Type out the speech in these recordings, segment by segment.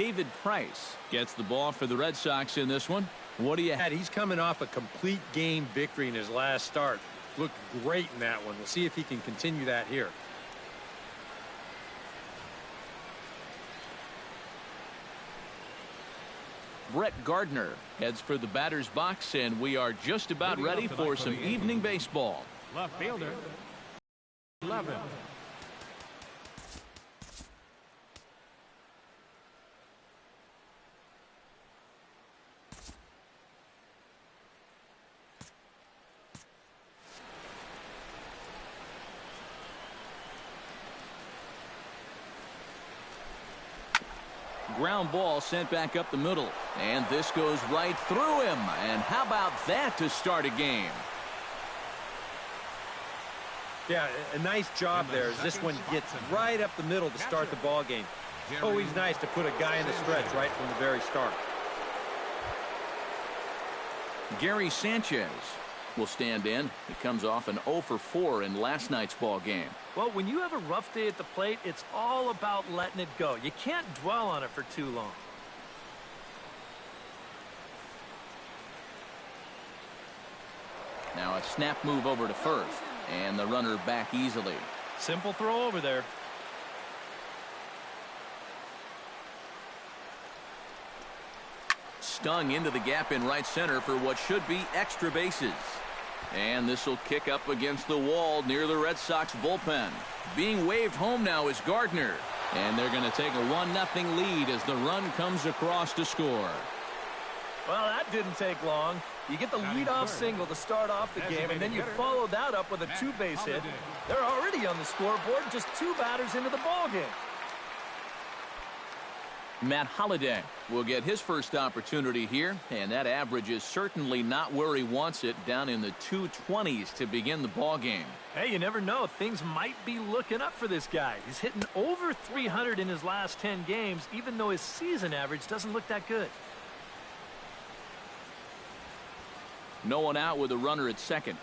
David Price gets the ball for the Red Sox in this one. What do you have? He's coming off a complete game victory in his last start. Looked great in that one. We'll see if he can continue that here. Brett Gardner heads for the batter's box, and we are just about ready for some evening baseball. Left fielder, 11. Ground ball sent back up the middle, and this goes right through him. And how about that to start a game? Yeah, a nice job there as this one gets right up the middle to start the ball game. Always nice to put a guy in the stretch right from the very start. Gary Sanchez will stand in. He comes off an 0 for 4 in last night's ball game. Well, when you have a rough day at the plate, it's all about letting it go. You can't dwell on it for too long. Now a snap move over to first, and the runner back easily. Simple throw over there. Stung into the gap in right center for what should be extra bases. And this will kick up against the wall near the Red Sox bullpen. Being waved home now is Gardner. And they're going to take a 1-0 lead as the run comes across to score. Well, that didn't take long. You get the leadoff single to start off the game, and then you follow that up with a 2-base hit. They're already on the scoreboard, just 2 batters into the ball game. Matt Holliday will get his first opportunity here, and that average is certainly not where he wants it, down in the 220s to begin the ball game. Hey, you never know. Things might be looking up for this guy. He's hitting over 300 in his last 10 games, even though his season average doesn't look that good. No one out with a runner at second.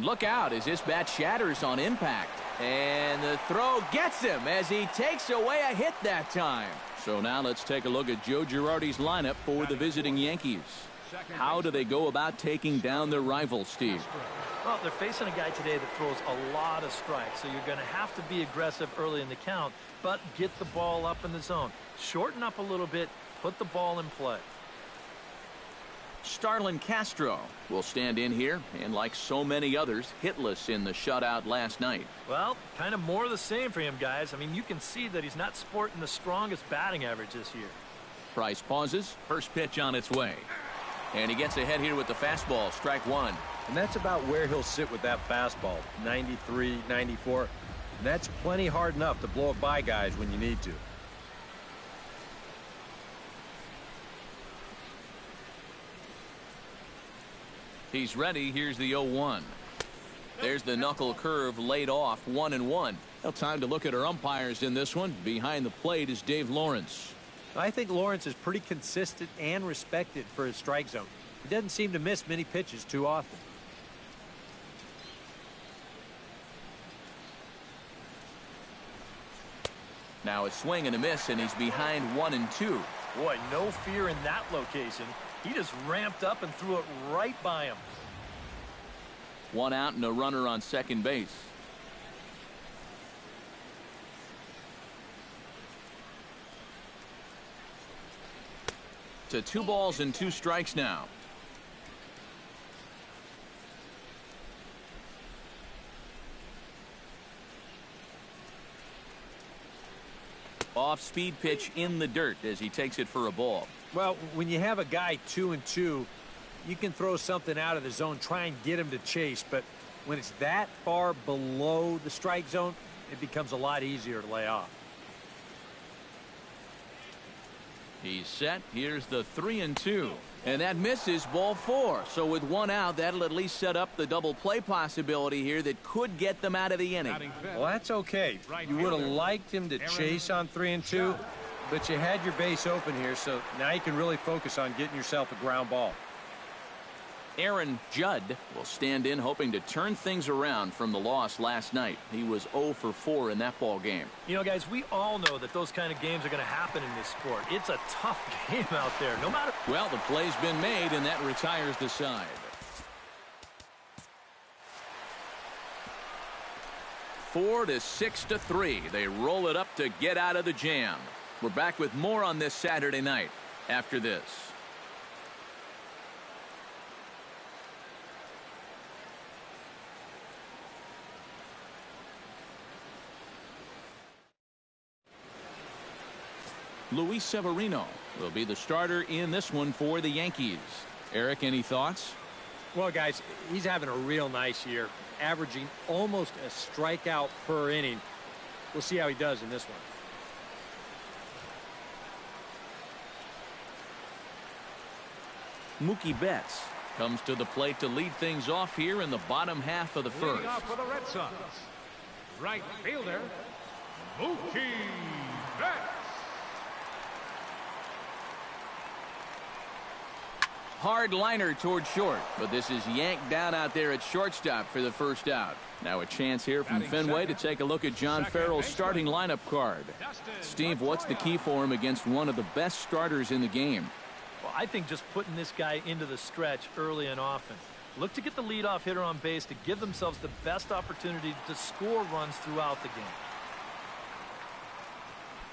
Look out as this bat shatters on impact. And the throw gets him as he takes away a hit that time. So now let's take a look at Joe Girardi's lineup for the visiting Yankees. How do they go about taking down their rival, Steve? Well, they're facing a guy today that throws a lot of strikes, so you're going to have to be aggressive early in the count, but get the ball up in the zone. Shorten up a little bit, put the ball in play. Starlin Castro will stand in here, and like so many others, hitless in the shutout last night. Well, kind of more of the same for him, guys. I mean, you can see that he's not sporting the strongest batting average this year. Price pauses. First pitch on its way. And he gets ahead here with the fastball, strike one. And that's about where he'll sit with that fastball, 93, 94. And that's plenty hard enough to blow it by guys when you need to. He's ready. Here's the 0-1. There's the knuckle curve laid off, 1-1. Now time to look at our umpires in this one. Behind the plate is Dave Lawrence. I think Lawrence is pretty consistent and respected for his strike zone. He doesn't seem to miss many pitches too often. Now a swing and a miss, and he's behind 1-2. Boy, no fear in that location. He just ramped up and threw it right by him. One out and a runner on second base. To 2 balls and 2 strikes now. Off-speed pitch in the dirt as he takes it for a ball. Well, when you have a guy 2-2, you can throw something out of the zone, try and get him to chase. But when it's that far below the strike zone, it becomes a lot easier to lay off. He's set. Here's the 3-2. And that misses, ball 4. So with 1 out, that'll at least set up the double play possibility here that could get them out of the inning. Well, that's okay. You would have liked him to chase on 3-2, but you had your base open here, so now you can really focus on getting yourself a ground ball. Aaron Judd will stand in, hoping to turn things around from the loss last night. He was 0 for 4 in that ball game. You know, guys, we all know that those kind of games are going to happen in this sport. It's a tough game out there, no matter. Well, the play's been made, and that retires the side. 4 to 6 to 3. They roll it up to get out of the jam. We're back with more on this Saturday night after this. Luis Severino will be the starter in this one for the Yankees. Eric, any thoughts? Well, guys, he's having a real nice year, averaging almost a strikeout per inning. We'll see how he does in this one. Mookie Betts comes to the plate to lead things off here in the bottom half of the first. Leading off for the Red Sox, right fielder, Mookie Betts. Hard liner toward short, but this is yanked down out there at shortstop for the first out. Now a chance here from Fenway to take a look at John Farrell's starting lineup card. Steve, what's the key for him against one of the best starters in the game? Well, I think just putting this guy into the stretch early and often. Look to get the leadoff hitter on base to give themselves the best opportunity to score runs throughout the game.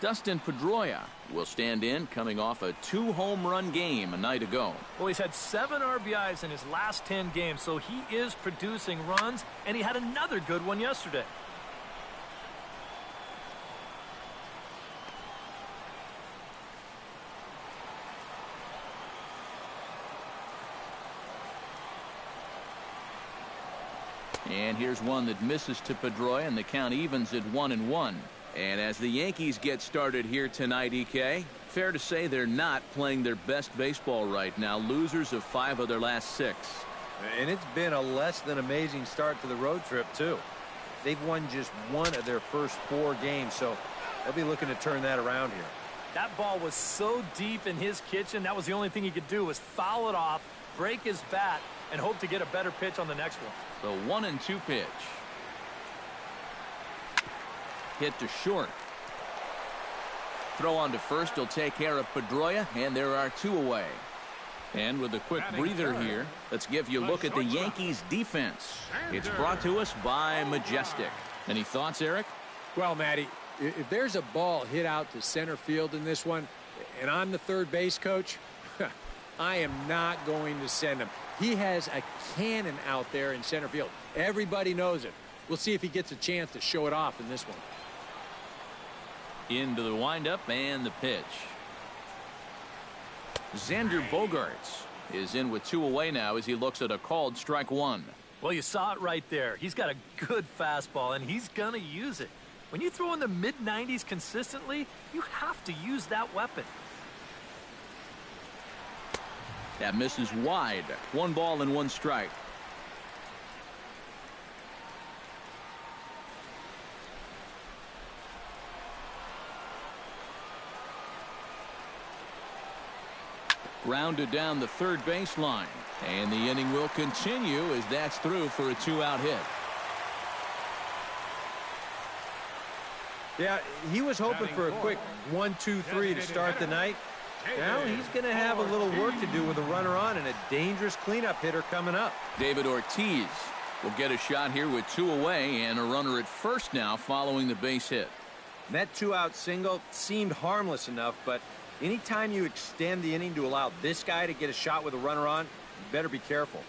Dustin Pedroia will stand in, coming off a 2-home run game a night ago. Well, he's had 7 RBIs in his last 10 games, so he is producing runs, and he had another good one yesterday. And here's one that misses to Pedroia, and the count evens at 1-1. And as the Yankees get started here tonight, EK, fair to say they're not playing their best baseball right now. Losers of 5 of their last 6. And it's been a less than amazing start to the road trip, too. They've won just 1 of their first 4 games, so they'll be looking to turn that around here. That ball was so deep in his kitchen, that was the only thing he could do was foul it off, break his bat, and hope to get a better pitch on the next one. The 1-2 pitch. Hit to short. Throw on to first will take care of Pedroia, and there are 2 away. And with a quick breather here, let's give you a look at the Yankees defense. It's brought to us by Majestic. Any thoughts, Eric? Well, Matty, if there's a ball hit out to center field in this one, and I'm the third base coach, I am not going to send him. He has a cannon out there in center field. Everybody knows it. We'll see if he gets a chance to show it off in this one. Into the windup and the pitch. Xander Bogaerts is in with 2 away now as he looks at a called strike 1. Well, you saw it right there. He's got a good fastball, and he's going to use it. When you throw in the mid-90s consistently, you have to use that weapon. That misses wide. 1 ball and 1 strike. Grounded down the third baseline. And the inning will continue as that's through for a 2-out hit. Yeah, he was hoping for a quick 1-2-3 to start the night. Now he's going to have a little work to do with a runner on and a dangerous cleanup hitter coming up. David Ortiz will get a shot here with 2 away and a runner at first now following the base hit. And that 2-out single seemed harmless enough, but anytime you extend the inning to allow this guy to get a shot with a runner on, you better be careful.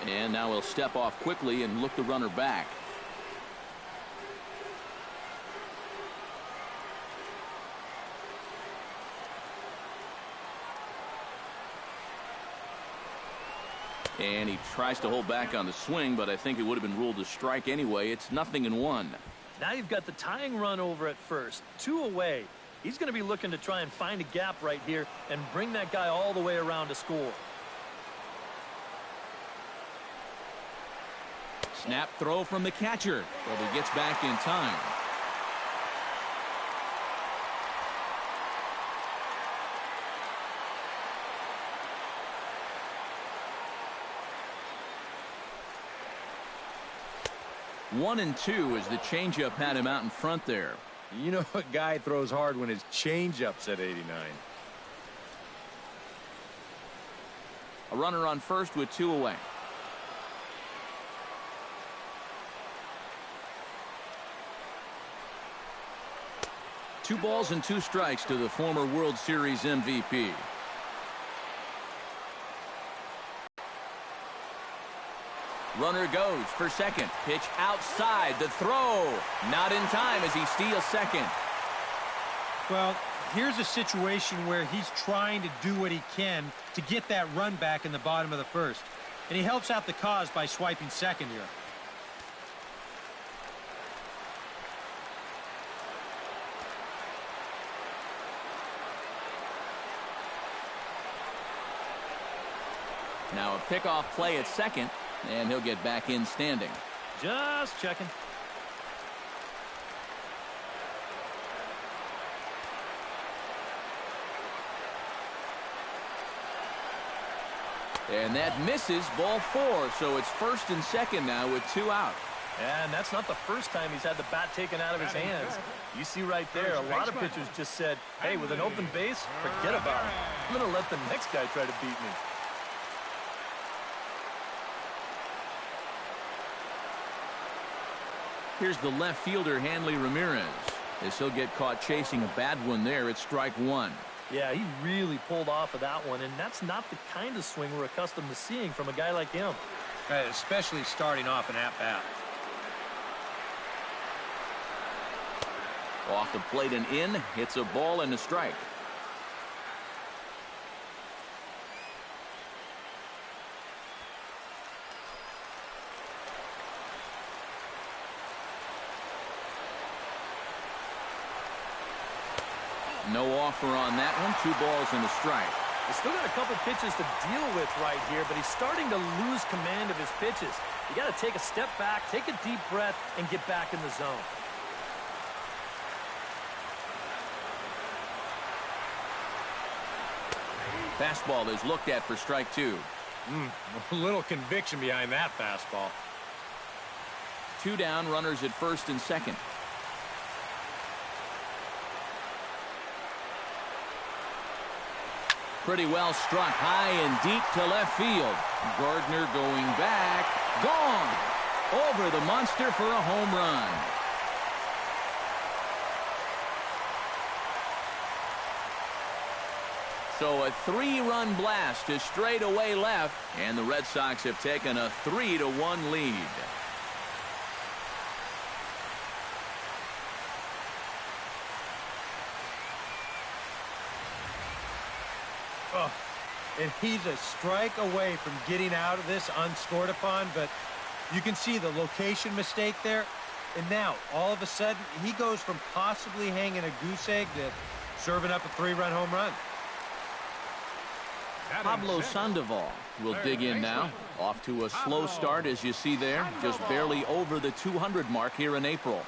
And now he'll step off quickly and look the runner back. And he tries to hold back on the swing, but I think it would have been ruled a strike anyway. It's 0-1. Now you've got the tying run over at first. 2 away. He's going to be looking to try and find a gap right here and bring that guy all the way around to score. Snap throw from the catcher, but he gets back in time. One and two as the changeup had him out in front there. You know a guy throws hard when his changeup's at 89. A runner on first with two away. Two balls and two strikes to the former World Series MVP. Runner goes for second. Pitch outside. The throw. Not in time as he steals second. Well, here's a situation where he's trying to do what he can to get that run back in the bottom of the first. And he helps out the cause by swiping second here. Now a pickoff play at second, and he'll get back in standing. Just checking. And that misses, ball four, so it's first and second now with two out. And that's not the first time he's had the bat taken out of his hands. You see right there, a lot of pitchers just said, hey, with an open base, forget about it. I'm going to let the next guy try to beat me. Here's the left fielder, Hanley Ramirez. As he'll get caught chasing a bad one there, it's strike one. Yeah, he really pulled off of that one, and that's not the kind of swing we're accustomed to seeing from a guy like him. Especially starting off an at-bat. Off the plate and in, hits a ball and a strike. No offer on that one. 2 balls and a strike. He's still got a couple pitches to deal with right here, but he's starting to lose command of his pitches. You got to take a step back, take a deep breath, and get back in the zone. Fastball is looked at for strike 2. A little conviction behind that fastball. 2 down, runners at first and second. Pretty well struck high and deep to left field. Gardner going back. Gone. Over the monster for a home run. So a 3-run blast to straightaway left, and the Red Sox have taken a 3-1 lead. Oh, and he's a strike away from getting out of this unscored upon, but you can see the location mistake there. And now, all of a sudden, he goes from possibly hanging a goose egg to serving up a 3-run home run. Pablo Sandoval will dig in now. Off to a slow start, as you see there. Just barely over the 200 mark here in April.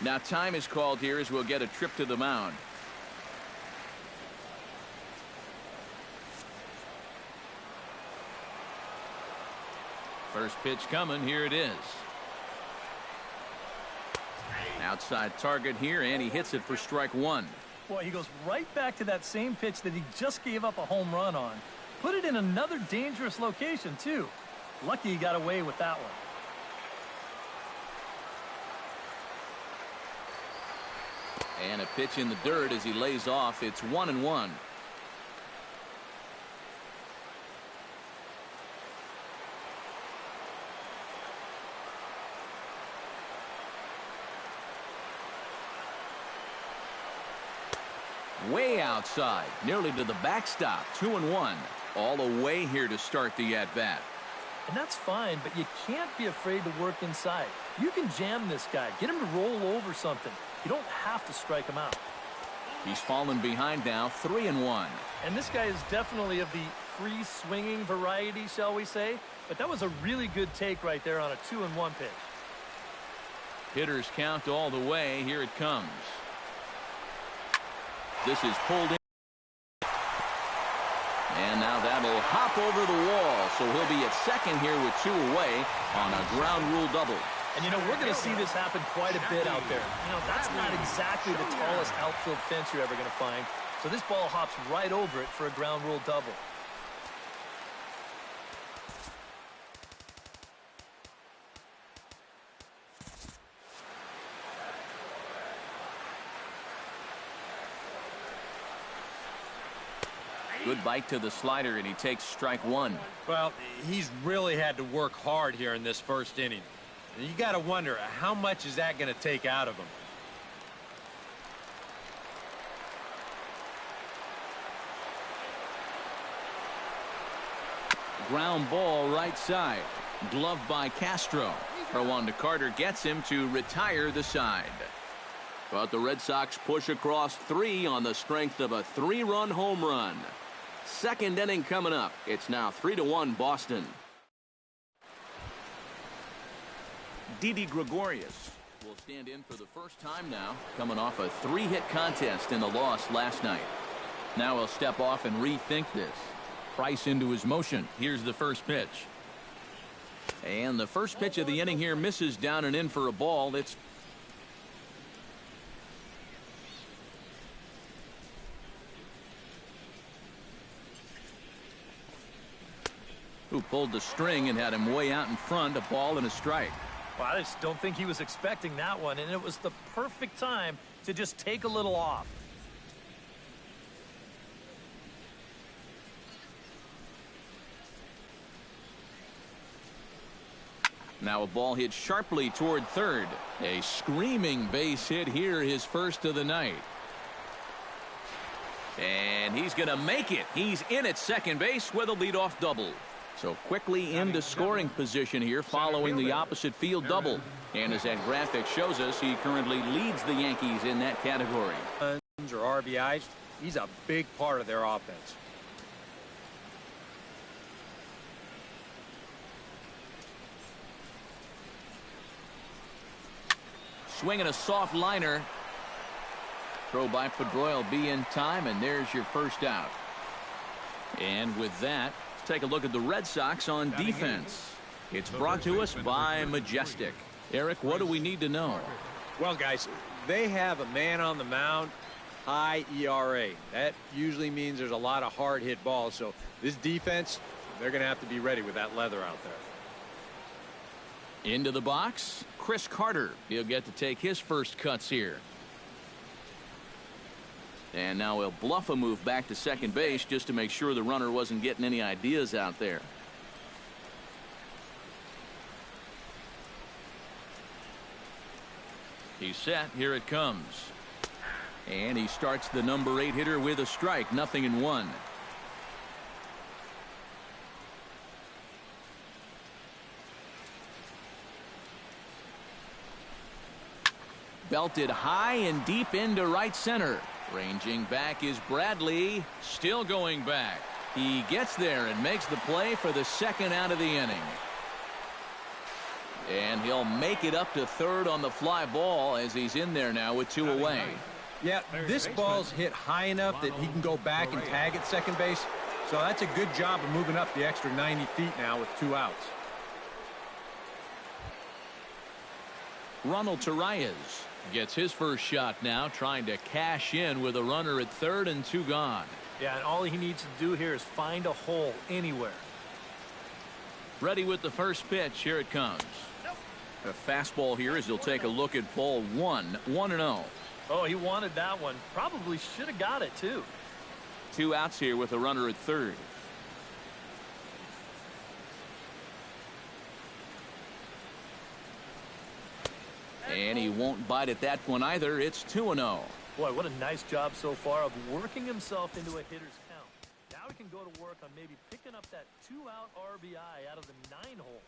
Now time is called here as we'll get a trip to the mound. First pitch coming. Here it is. Outside target here, and he hits it for strike 1. Boy, he goes right back to that same pitch that he just gave up a home run on. Put it in another dangerous location, too. Lucky he got away with that one. And a pitch in the dirt as he lays off. It's 1-1. Way outside, nearly to the backstop. 2-1. All away here to start the at-bat. And that's fine, but you can't be afraid to work inside. You can jam this guy, get him to roll over something. You don't have to strike him out. He's fallen behind now, 3-1. And this guy is definitely of the free swinging variety, shall we say. But that was a really good take right there on a 2-1 pitch. Hitters count all the way. Here it comes. This is pulled in. And now that'll hop over the wall. So he'll be at second here with 2 away on a ground rule double. And, you know, we're going to see this happen quite a bit out there. You know, that's not exactly the tallest outfield fence you're ever going to find. So this ball hops right over it for a ground rule double. Good bite to the slider, and he takes strike 1. Well, he's really had to work hard here in this first inning. And you got to wonder, how much is that going to take out of him? Ground ball right side. Gloved by Castro. Throw on to Carter gets him to retire the side. But the Red Sox push across 3 on the strength of a 3-run home run. Second inning coming up. It's now 3-1 Boston. Didi Gregorius will stand in for the first time now, coming off a 3-hit contest in the loss last night. Now he'll step off and rethink this. Price into his motion. Here's the first pitch. And the first pitch of the inning here misses down and in for a ball. It's who pulled the string and had him way out in front, a ball and a strike. Well, I just don't think he was expecting that one, and it was the perfect time to just take a little off. Now a ball hit sharply toward third. A screaming base hit here, his first of the night. And he's going to make it. He's in at second base with a leadoff double. So quickly into scoring position here following the opposite field double. And as that graphic shows us, he currently leads the Yankees in that category. Or RBIs, he's a big part of their offense. Swinging a soft liner. Throw by Pedroia will be in time, and there's your first out. And with that, take a look at the Red Sox on defense. It's brought to us by Majestic. Eric, what do we need to know? Well, guys, they have a man on the mound, high ERA. That usually means there's a lot of hard hit balls. So this defense, they're going to have to be ready with that leather out there. Into the box, Chris Carter. He'll get to take his first cuts here. And now he'll bluff a move back to second base just to make sure the runner wasn't getting any ideas out there. He's set. Here it comes. And he starts the number 8 hitter with a strike. 0-1. Belted high and deep into right center. Ranging back is Bradley. Still going back. He gets there and makes the play for the second out of the inning. And he'll make it up to third on the fly ball as he's in there now with 2 away. Yeah, this ball's hit high enough that he can go back and tag at second base. So that's a good job of moving up the extra 90 feet now with 2 outs. Ronald Torreyes gets his first shot now, trying to cash in with a runner at third and 2 gone. Yeah, and all he needs to do here is find a hole anywhere. Ready with the first pitch. Here it comes. A fastball here as he'll take a look at ball 1. 1-0. Oh, he wanted that one. Probably should have got it, too. 2 outs here with a runner at third. And he won't bite at that one either. It's 2-0. Boy, what a nice job so far of working himself into a hitter's count. Now he can go to work on maybe picking up that 2-out RBI out of the 9-hole.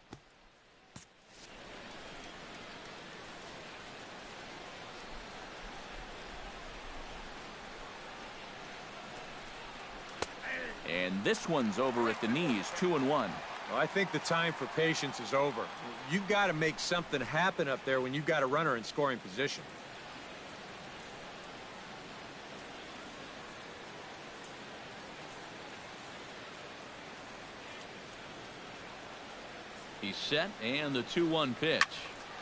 And this one's over at the knees, 2-1. Well, I think the time for patience is over. You've got to make something happen up there when you've got a runner in scoring position. He's set, and the 2-1 pitch.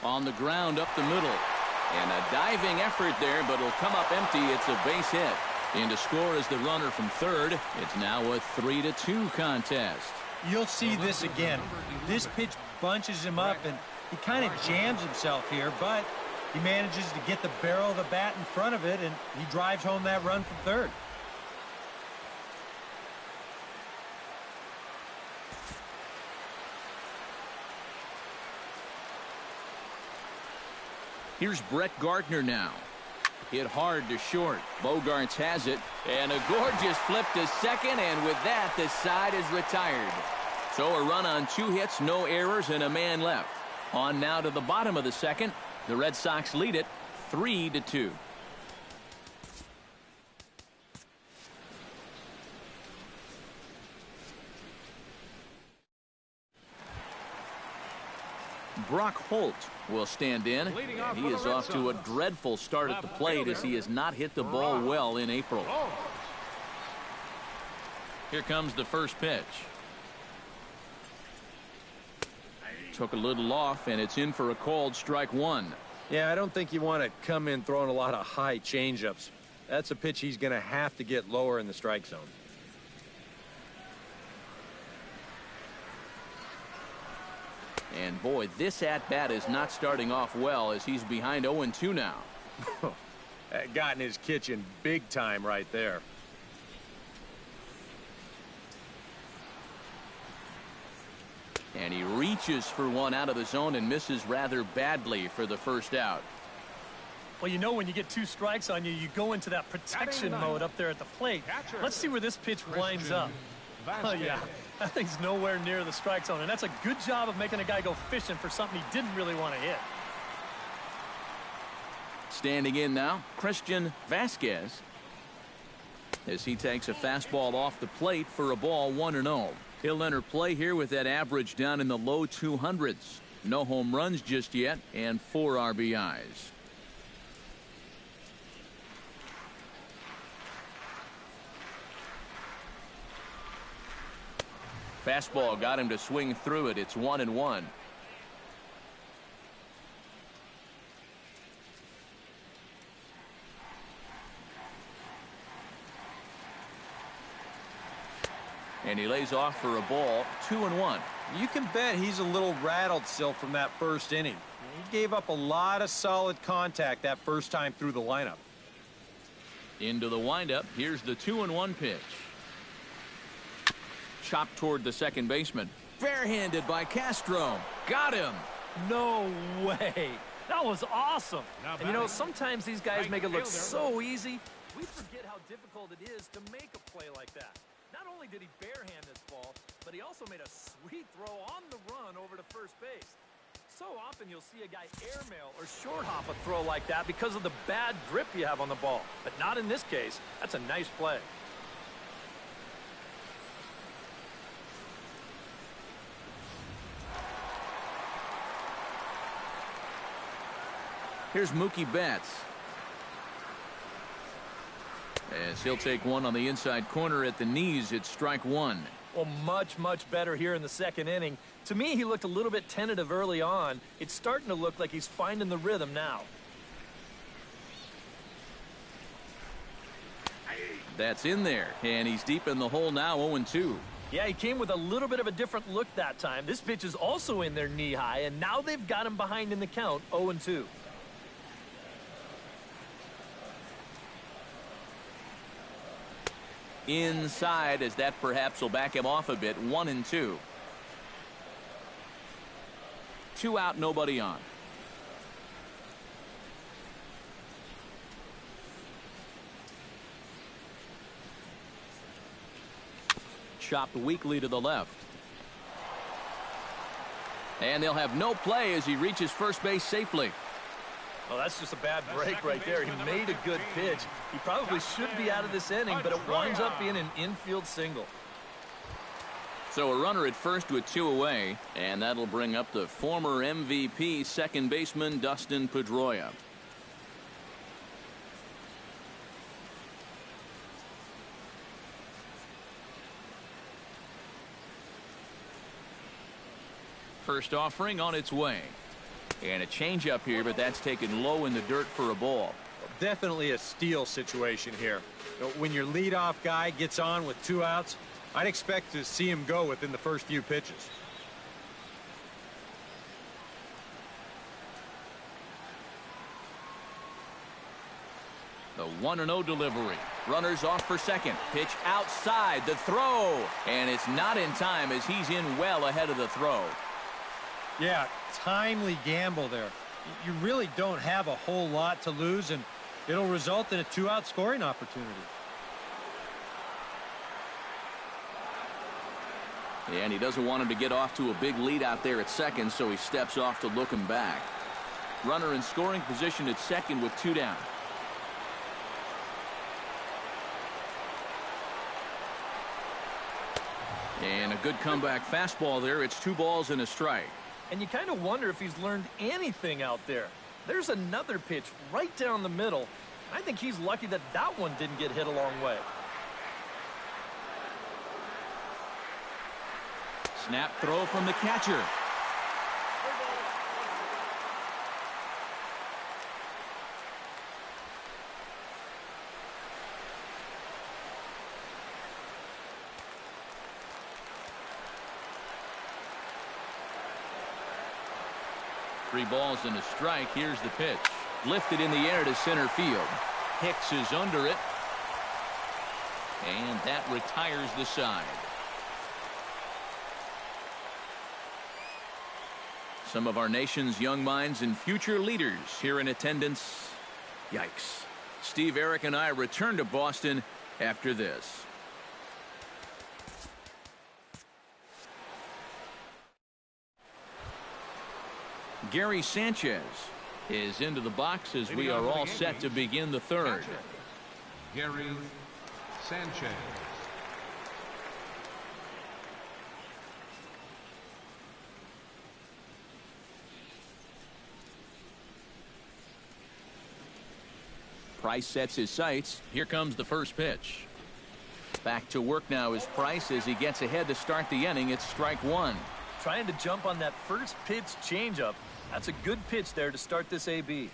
On the ground up the middle. And a diving effort there, but it'll come up empty. It's a base hit. And to score is the runner from third. It's now a 3-2 contest. You'll see this again. This pitch bunches him up, and he kind of jams himself here, but he manages to get the barrel of the bat in front of it, and he drives home that run from third. Here's Brett Gardner now. Hit hard to short. Bogarts has it. And a gorgeous flip to second. And with that, the side is retired. So a run on 2 hits, no errors, and a man left. On now to the bottom of the second. The Red Sox lead it 3-2. Brock Holt will stand in, and he is off to a dreadful start at the plate as he has not hit the ball well in April. Here comes the first pitch. Took a little off, and it's in for a called strike 1. Yeah, I don't think you want to come in throwing a lot of high changeups. That's a pitch he's going to have to get lower in the strike zone. And boy, this at-bat is not starting off well as he's behind 0-2 now. Got in his kitchen big time right there. And he reaches for one out of the zone and misses rather badly for the first out. Well, you know, when you get 2 strikes on you, you go into that protection mode up there at the plate. Let's see where this pitch winds up. Oh, yeah. That thing's nowhere near the strike zone, and that's a good job of making a guy go fishing for something he didn't really want to hit. Standing in now, Christian Vasquez, as he takes a fastball off the plate for a ball 1-0. He'll enter play here with that average down in the low 200s. No home runs just yet, and 4 RBIs. Fastball got him to swing through it. It's 1-1. And he lays off for a ball, 2-1. You can bet he's a little rattled still from that first inning. He gave up a lot of solid contact that first time through the lineup. Into the windup. Here's the 2-1 pitch. Chopped toward the second baseman. Barehanded by Castro. Got him. No way. That was awesome. And you know, sometimes these guys make it look so easy. We forget how difficult it is to make a play like that. Not only did he barehand this ball, but he also made a sweet throw on the run over to first base. So often you'll see a guy airmail or short hop a throw like that because of the bad grip you have on the ball. But not in this case. That's a nice play. Here's Mookie Betts. As he'll take one on the inside corner at the knees, it's strike 1. Well, much better here in the second inning. To me, he looked a little bit tentative early on. It's starting to look like he's finding the rhythm now. That's in there, and he's deep in the hole now, 0-2. Yeah, he came with a little bit of a different look that time. This pitch is also in there knee high, and now they've got him behind in the count, 0-2. Inside, as that perhaps will back him off a bit, 1-2. 2 out, nobody on. Chopped weakly to the left. And they'll have no play as he reaches first base safely. Well, that's just a bad break right there. He made a good pitch. He probably should be out of this inning, but it winds up being an infield single. So a runner at first with 2 away, and that'll bring up the former MVP second baseman Dustin Pedroia. First offering on its way. And a changeup here, but that's taken low in the dirt for a ball. Definitely a steal situation here. When your leadoff guy gets on with 2 outs, I'd expect to see him go within the first few pitches. The 1-0 delivery. Runners off for second. Pitch outside. The throw. And it's not in time as he's in well ahead of the throw. Yeah, timely gamble there. You really don't have a whole lot to lose, and it'll result in a 2-out scoring opportunity. And he doesn't want him to get off to a big lead out there at second, so he steps off to look him back. Runner in scoring position at second with 2 down. And a good comeback fastball there. It's 2 balls and a strike. And you kind of wonder if he's learned anything out there. There's another pitch right down the middle. I think he's lucky that that one didn't get hit a long way. Snap throw from the catcher. Three balls and a strike. Here's the pitch. Lifted in the air to center field. Hicks is under it. And that retires the side. Some of our nation's young minds and future leaders here in attendance. Yikes. Steve, Eric, and I return to Boston after this. Gary Sanchez is into the box as we are all set to begin the third. Gary Sanchez. Price sets his sights. Here comes the first pitch. Back to work now is Price as he gets ahead to start the inning. It's strike 1. Trying to jump on that first pitch changeup. That's a good pitch there to start this AB.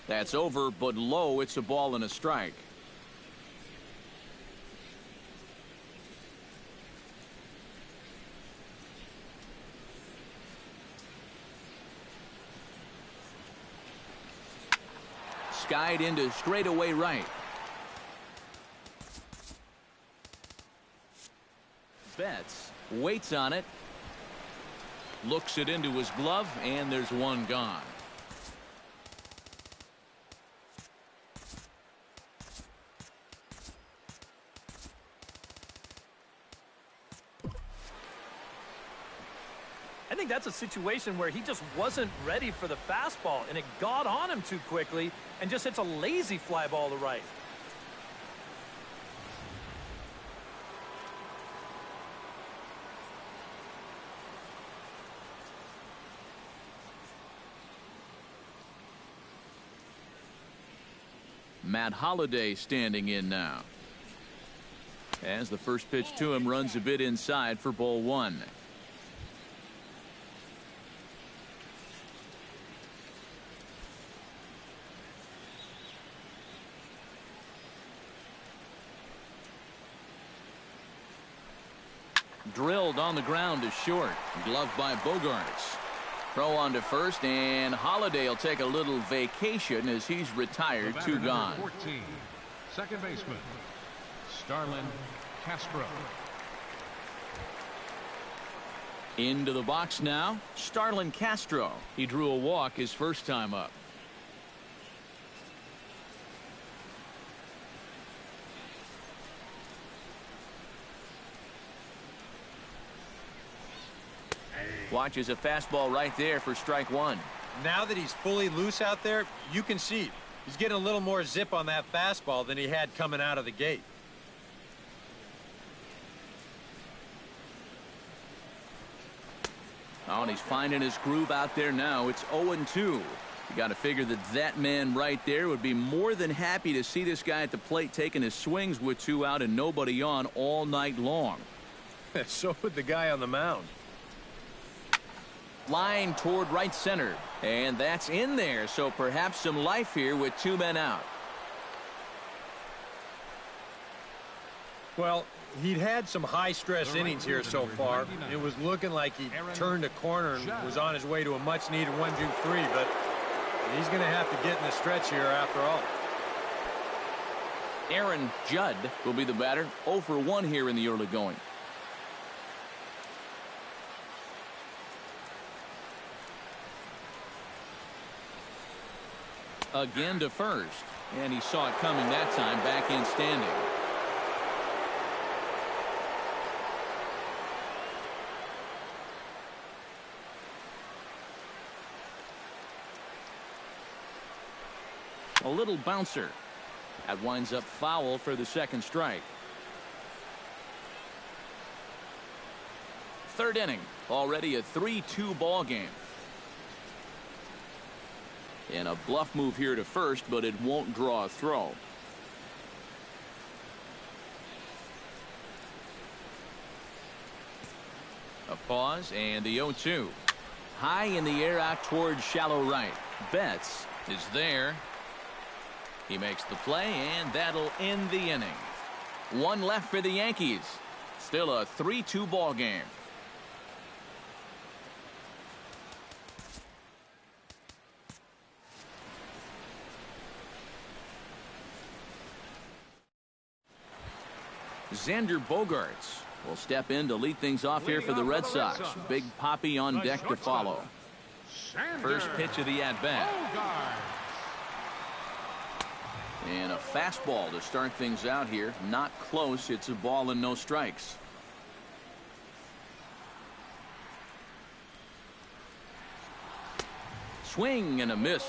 That's over, but low. It's a ball and a strike. Skied into straightaway right. Betts waits on it. Looks it into his glove, and there's one gone. I think that's a situation where he just wasn't ready for the fastball, and it got on him too quickly and just hits a lazy fly ball to right. Matt Holliday standing in now. As the first pitch to him runs a bit inside for ball 1. Drilled on the ground to short. Gloved by Bogarts. Throw on to first, and Holliday will take a little vacation as he's retired. 2 gone. 14, second baseman, Starlin Castro. Into the box now, Starlin Castro. He drew a walk his first time up. Watches a fastball right there for strike 1. Now that he's fully loose out there, you can see he's getting a little more zip on that fastball than he had coming out of the gate. Oh, and he's finding his groove out there now. It's 0-2. You got to figure that man right there would be more than happy to see this guy at the plate taking his swings with 2 out and nobody on all night long. So would the guy on the mound. Line toward right center, and that's in there, so perhaps some life here with 2 men out. Well, he'd had some high-stress innings here so far. It was looking like he turned a corner and was on his way to a much-needed 1-2-3, but he's going to have to get in the stretch here after all. Aaron Judd will be the batter. 0 for 1 here in the early going. Again to first, and he saw it coming that time, back in standing. A little bouncer. That winds up foul for the second strike. Third inning, already a 3-2 ball game. And a bluff move here to first, but it won't draw a throw. A pause and the 0-2. High in the air out towards shallow right. Betts is there. He makes the play, and that'll end the inning. 1 left for the Yankees. Still a 3-2 ball game. Xander Bogaerts will step in to lead things off here for the Red Sox. Big Papi on deck to follow. First pitch of the at-bat. And a fastball to start things out here. Not close. It's a ball and no strikes. Swing and a miss.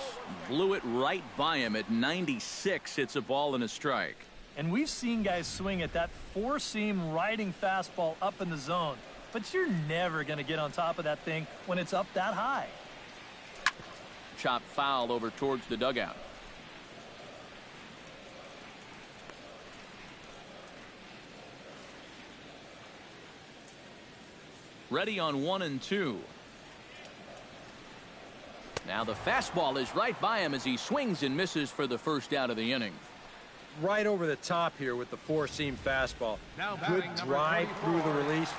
Blew it right by him at 96. It's a ball and a strike. And we've seen guys swing at that four-seam riding fastball up in the zone. But you're never going to get on top of that thing when it's up that high. Chopped foul over towards the dugout. Ready on 1 and 2. Now the fastball is right by him as he swings and misses for the first out of the inning. Right over the top here with the four-seam fastball. Good drive through the release.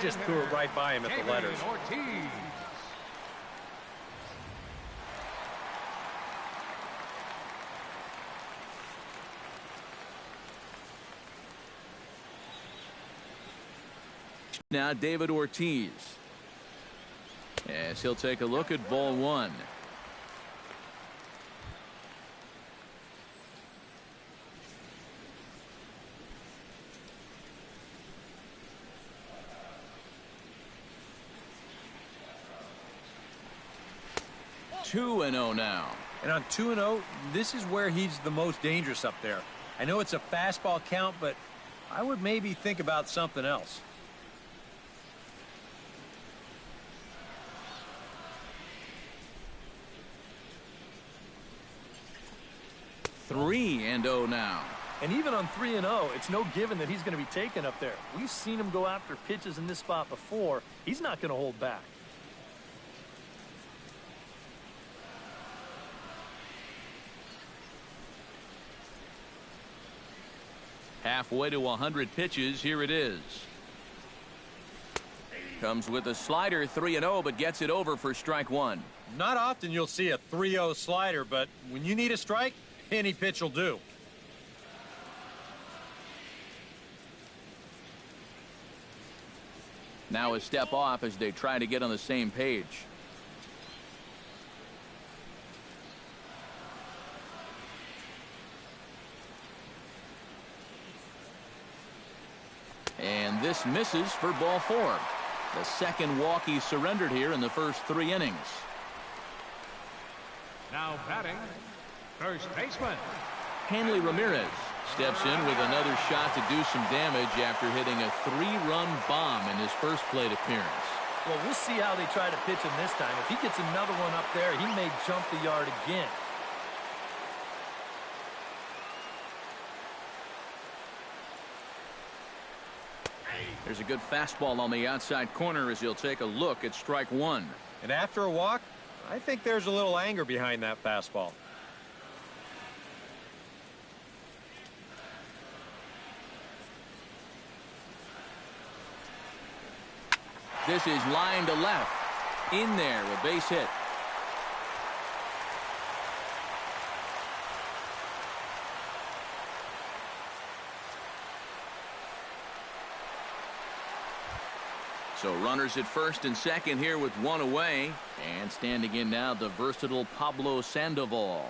Just threw it right by him at the letters. Now David Ortiz, as he'll take a look at ball 1. Two and 0 now. And on 2-0, this is where he's the most dangerous up there. I know it's a fastball count, but I would maybe think about something else. Three and 0 now. And even on 3 and 0, it's no given that he's going to be taken up there. We've seen him go after pitches in this spot before. He's not going to hold back. Halfway to 100 pitches. Here it is. Comes with a slider, 3 and 0, but gets it over for strike 1. Not often you'll see a 3-0 slider, but when you need a strike, any pitch will do. Now a step off as they try to get on the same page. And this misses for ball 4. The second walk he surrendered here in the first 3 innings. Now batting, first baseman. Hanley Ramirez steps in with another shot to do some damage after hitting a 3-run bomb in his first plate appearance. Well, we'll see how they try to pitch him this time. If he gets another one up there, he may jump the yard again. There's a good fastball on the outside corner as he'll take a look at strike one. And after a walk, I think there's a little anger behind that fastball. This is line to left. In there, a base hit. So runners at first and second here with one away. And standing in now, the versatile Pablo Sandoval.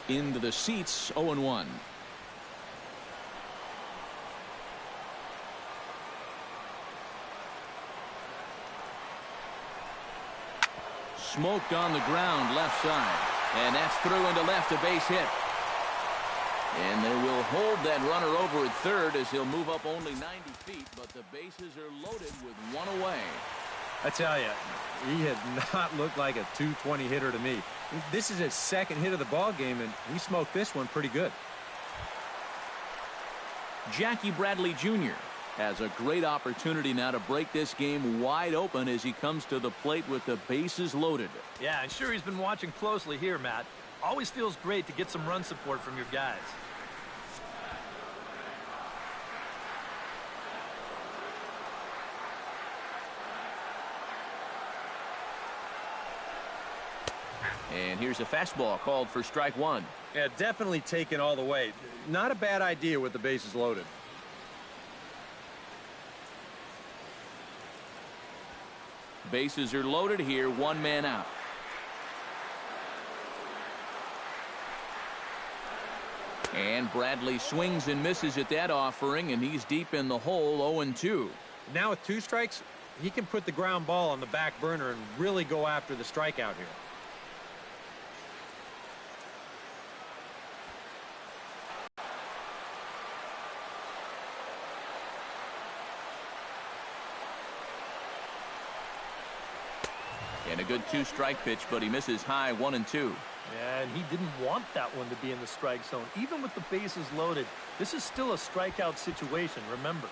Into the seats, 0-1. Smoked on the ground left side. And that's through into left, a base hit. And they will hold that runner over at third as he'll move up only 90 feet, but the bases are loaded with one away. I tell you, he has not looked like a 220 hitter to me. This is his second hit of the ball game, and he smoked this one pretty good. Jackie Bradley Jr. has a great opportunity now to break this game wide open as he comes to the plate with the bases loaded. Yeah, I'm sure he's been watching closely here, Matt. Always feels great to get some run support from your guys. And here's a fastball called for strike one. Yeah, definitely taken all the way. Not a bad idea with the bases loaded. Bases are loaded here, one man out. And Bradley swings and misses at that offering, and he's deep in the hole, 0-2. Now with two strikes, he can put the ground ball on the back burner and really go after the strikeout here. And a good two-strike pitch, but he misses high, 1-2. Yeah, and he didn't want that one to be in the strike zone. Even with the bases loaded, this is still a strikeout situation, remember.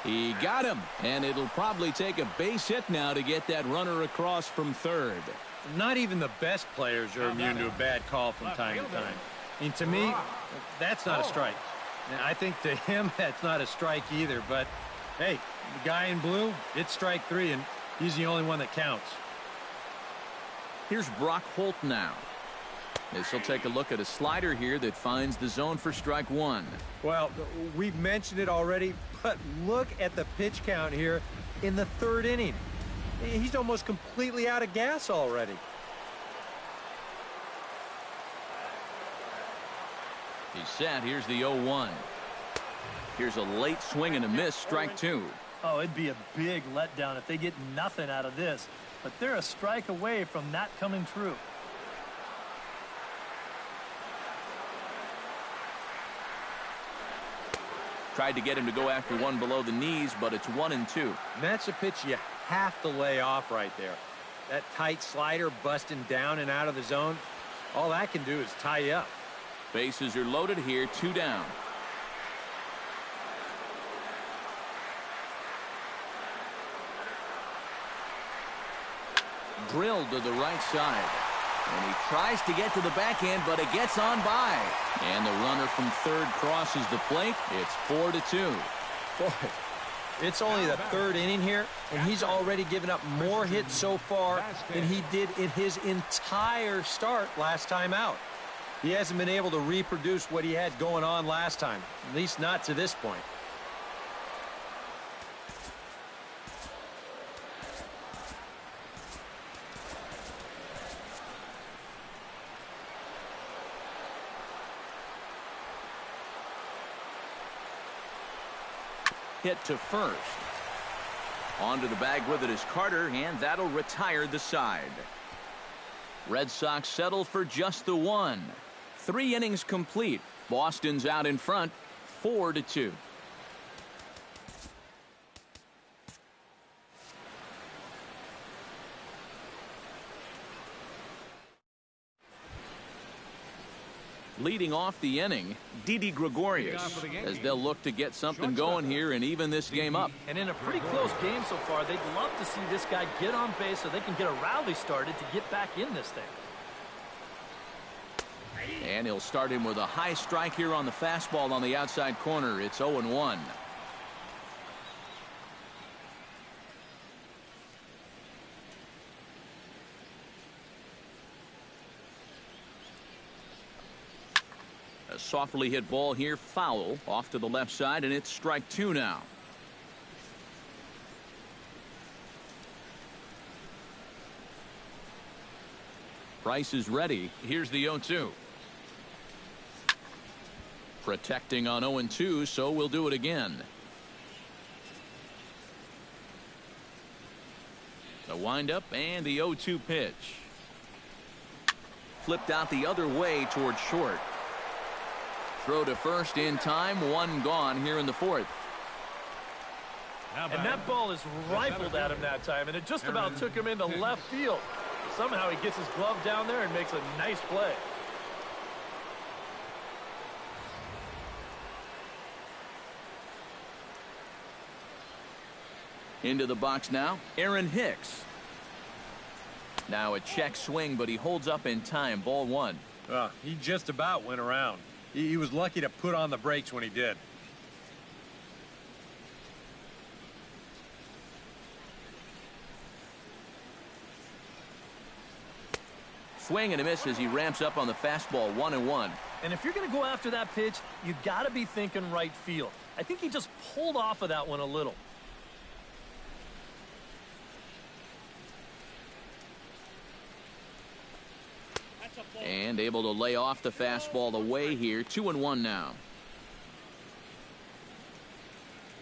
He got him, and it'll probably take a base hit now to get that runner across from third. Not even the best players are immune to a bad call from time to time. I mean, to me, that's not a strike. And I think to him, that's not a strike either. But, hey, the guy in blue, it's strike three, and he's the only one that counts. Here's Brock Holt now. This will take a look at a slider here that finds the zone for strike one. Well, we've mentioned it already, but look at the pitch count here in the third inning. He's almost completely out of gas already. He's set. Here's the 0-1. Here's a late swing and a miss, strike two. Oh, it'd be a big letdown if they get nothing out of this. But they're a strike away from that coming true. Tried to get him to go after one below the knees, but it's 1-2. And that's a pitch you have to lay off right there. That tight slider busting down and out of the zone, all that can do is tie you up. Bases are loaded here, two down. Drilled to the right side. And he tries to get to the backhand, but it gets on by. And the runner from third crosses the plate. It's 4-2. Boy, it's only the third inning here, and he's already given up more hits so far than he did in his entire start last time out. He hasn't been able to reproduce what he had going on last time, at least not to this point. Hit to first. Onto the bag with it is Carter, and that'll retire the side. Red Sox settle for just the one. 3 innings complete. Boston's out in front, 4-2. Leading off the inning, Didi Gregorius, as they'll look to get something going here and even this game up. And in a pretty close game so far, they'd love to see this guy get on base so they can get a rally started to get back in this thing. And he'll start him with a high strike here on the fastball on the outside corner. It's 0-1. A softly hit ball here, foul, off to the left side, and it's strike 2 now. Price is ready. Here's the 0-2. Protecting on 0-2, so we'll do it again. The windup and the 0-2 pitch. Flipped out the other way toward short. Throw to first in time, 1 gone here in the 4th. And that ball is rifled at him that time, and it just about took him into left field. Somehow he gets his glove down there and makes a nice play. Into the box now, Aaron Hicks. Now a check swing, but he holds up in time, ball 1. He just about went around. He was lucky to put on the brakes when he did. Swing and a miss as he ramps up on the fastball, 1-1. And if you're going to go after that pitch, you got to be thinking right field. I think he just pulled off of that one a little. And able to lay off the fastball away here, 2-1 now.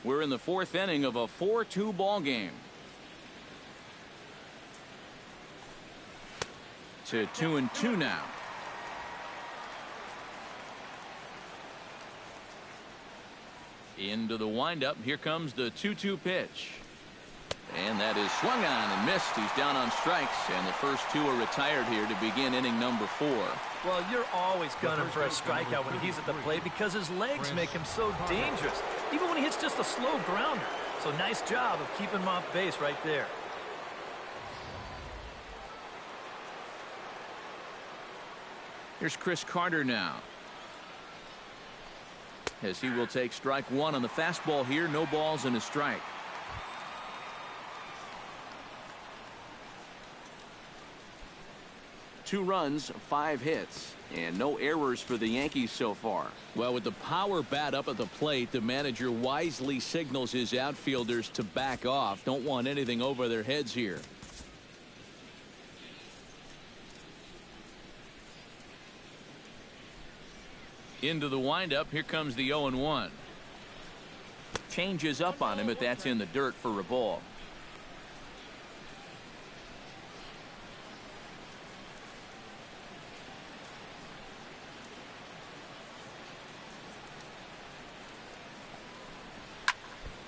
We're in the 4th inning of a 4-2 ball game. To 2-2 now. Into the windup. Here comes the 2-2 pitch. And that is swung on and missed. He's down on strikes, and the first 2 are retired here to begin inning number 4. Well, you're always gunning for a strikeout when he's at the plate because his legs make him so dangerous, even when he hits just a slow grounder. So nice job of keeping him off base right there. Here's Chris Carter now, as he will take strike 1 on the fastball here. No balls and a strike. Two runs, 5 hits, and no errors for the Yankees so far. Well, with the power bat up at the plate, the manager wisely signals his outfielders to back off. Don't want anything over their heads here. Into the windup. Here comes the 0-1. Changes up on him, but that's in the dirt for a ball.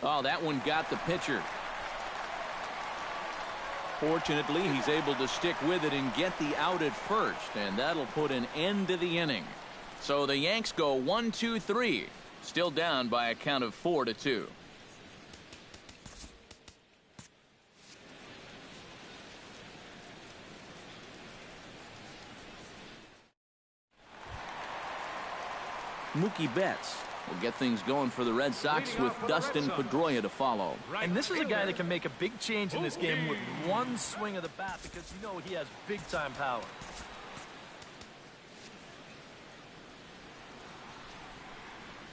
Oh, that one got the pitcher. Fortunately, he's able to stick with it and get the out at first, and that'll put an end to the inning. So the Yanks go 1-2-3, still down by a count of 4-2. Mookie Betts will get things going for the Red Sox with Dustin Pedroia to follow. And this is a guy that can make a big change in this game with one swing of the bat because you know he has big-time power.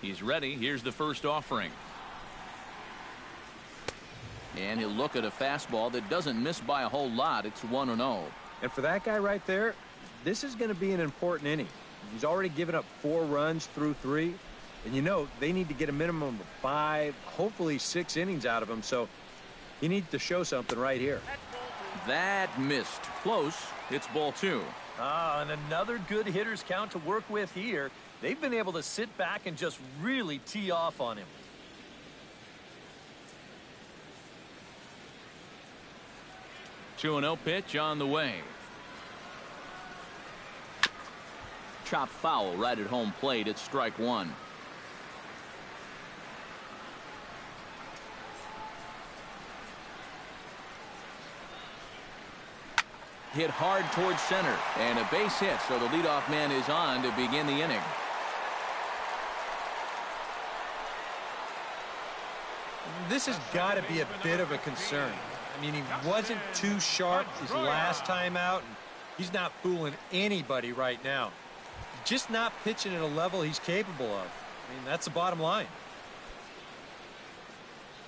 He's ready. Here's the first offering. And he'll look at a fastball that doesn't miss by a whole lot. It's 1-0. And for that guy right there, this is going to be an important inning. He's already given up 4 runs through 3. And you know, they need to get a minimum of 5, hopefully 6 innings out of him. So he needs to show something right here. That missed. Close. It's ball 2. And another good hitter's count to work with here. They've been able to sit back and just really tee off on him. 2-0 pitch on the way. Chop foul right at home plate. It's strike 1. Hit hard towards center, and a base hit, so the leadoff man is on to begin the inning. This has got to be a bit of a concern. I mean, he wasn't too sharp his last time out, and he's not fooling anybody right now. Just not pitching at a level he's capable of. I mean, that's the bottom line.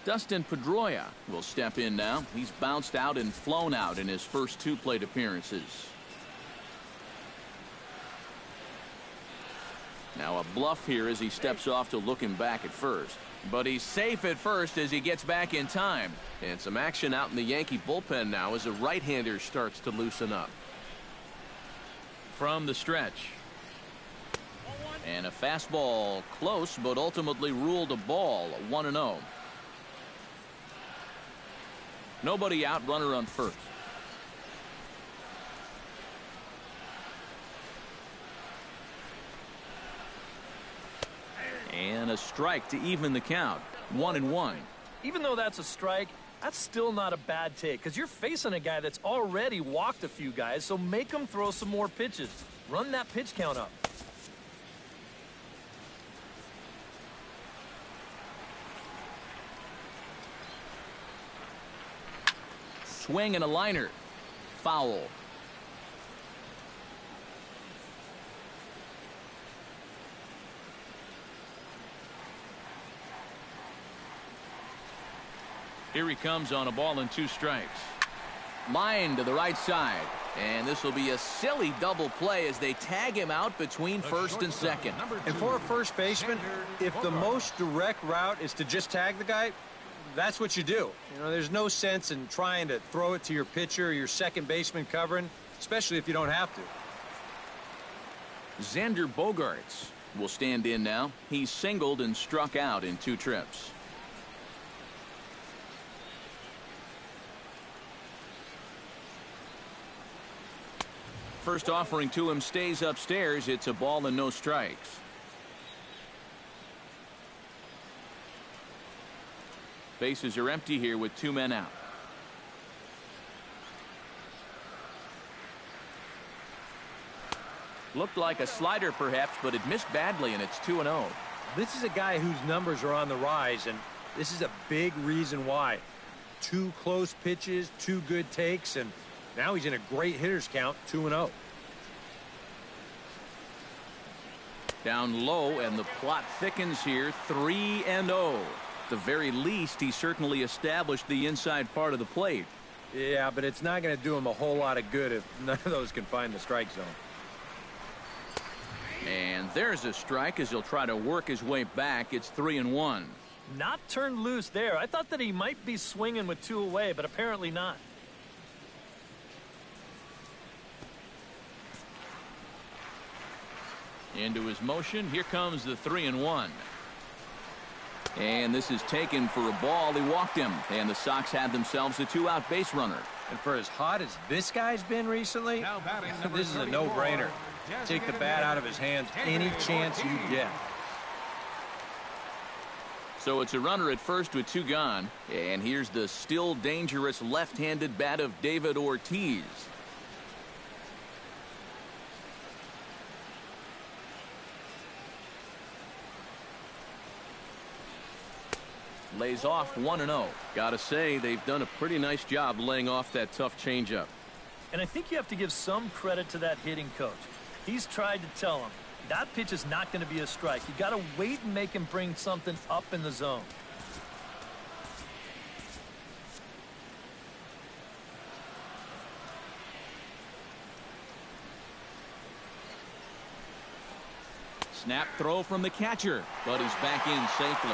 Dustin Pedroia will step in now. He's bounced out and flown out in his first 2 plate appearances. Now a bluff here as he steps off to look him back at first. But he's safe at first as he gets back in time. And some action out in the Yankee bullpen now as a right-hander starts to loosen up. From the stretch. And a fastball close, but ultimately ruled a ball. 1-0. Nobody out, runner on first. And a strike to even the count. 1-1. Even though that's a strike, that's still not a bad take because you're facing a guy that's already walked a few guys, so make him throw some more pitches. Run that pitch count up. Swing and a liner. Foul. Here he comes on a ball and 2 strikes. Line to the right side. And this will be a silly double play as they tag him out between first and second. And for a first baseman, if the most direct route is to just tag the guy, that's what you do. You know, there's no sense in trying to throw it to your pitcher or your second baseman covering, especially if you don't have to. Xander Bogaerts will stand in now. He's singled and struck out in 2 trips. First offering to him stays upstairs. It's a ball and no strikes. Bases are empty here with 2 men out. Looked like a slider perhaps, but it missed badly, and it's 2-0. This is a guy whose numbers are on the rise, and this is a big reason why. 2 close pitches, 2 good takes, and now he's in a great hitter's count, 2-0. Down low, and the plot thickens here, 3-0. At the very least, he certainly established the inside part of the plate. Yeah, but it's not going to do him a whole lot of good if none of those can find the strike zone. And there's a strike as he'll try to work his way back. It's 3-1. Not turned loose there. I thought that he might be swinging with 2 away, but apparently not. Into his motion. Here comes the 3-1. And this is taken for a ball. He walked him. And the Sox had themselves a 2-out base runner. And for as hot as this guy's been recently, this is a no-brainer. Take the bat out of his hands any chance you get. So it's a runner at first with 2 gone. And here's the still dangerous left-handed bat of David Ortiz. Lays off 1-0. Gotta say, they've done a pretty nice job laying off that tough changeup. And I think you have to give some credit to that hitting coach. He's tried to tell him, That pitch is not going to be a strike. You got to wait and make him bring something up in the zone. Snap throw from the catcher, but he's back in safely.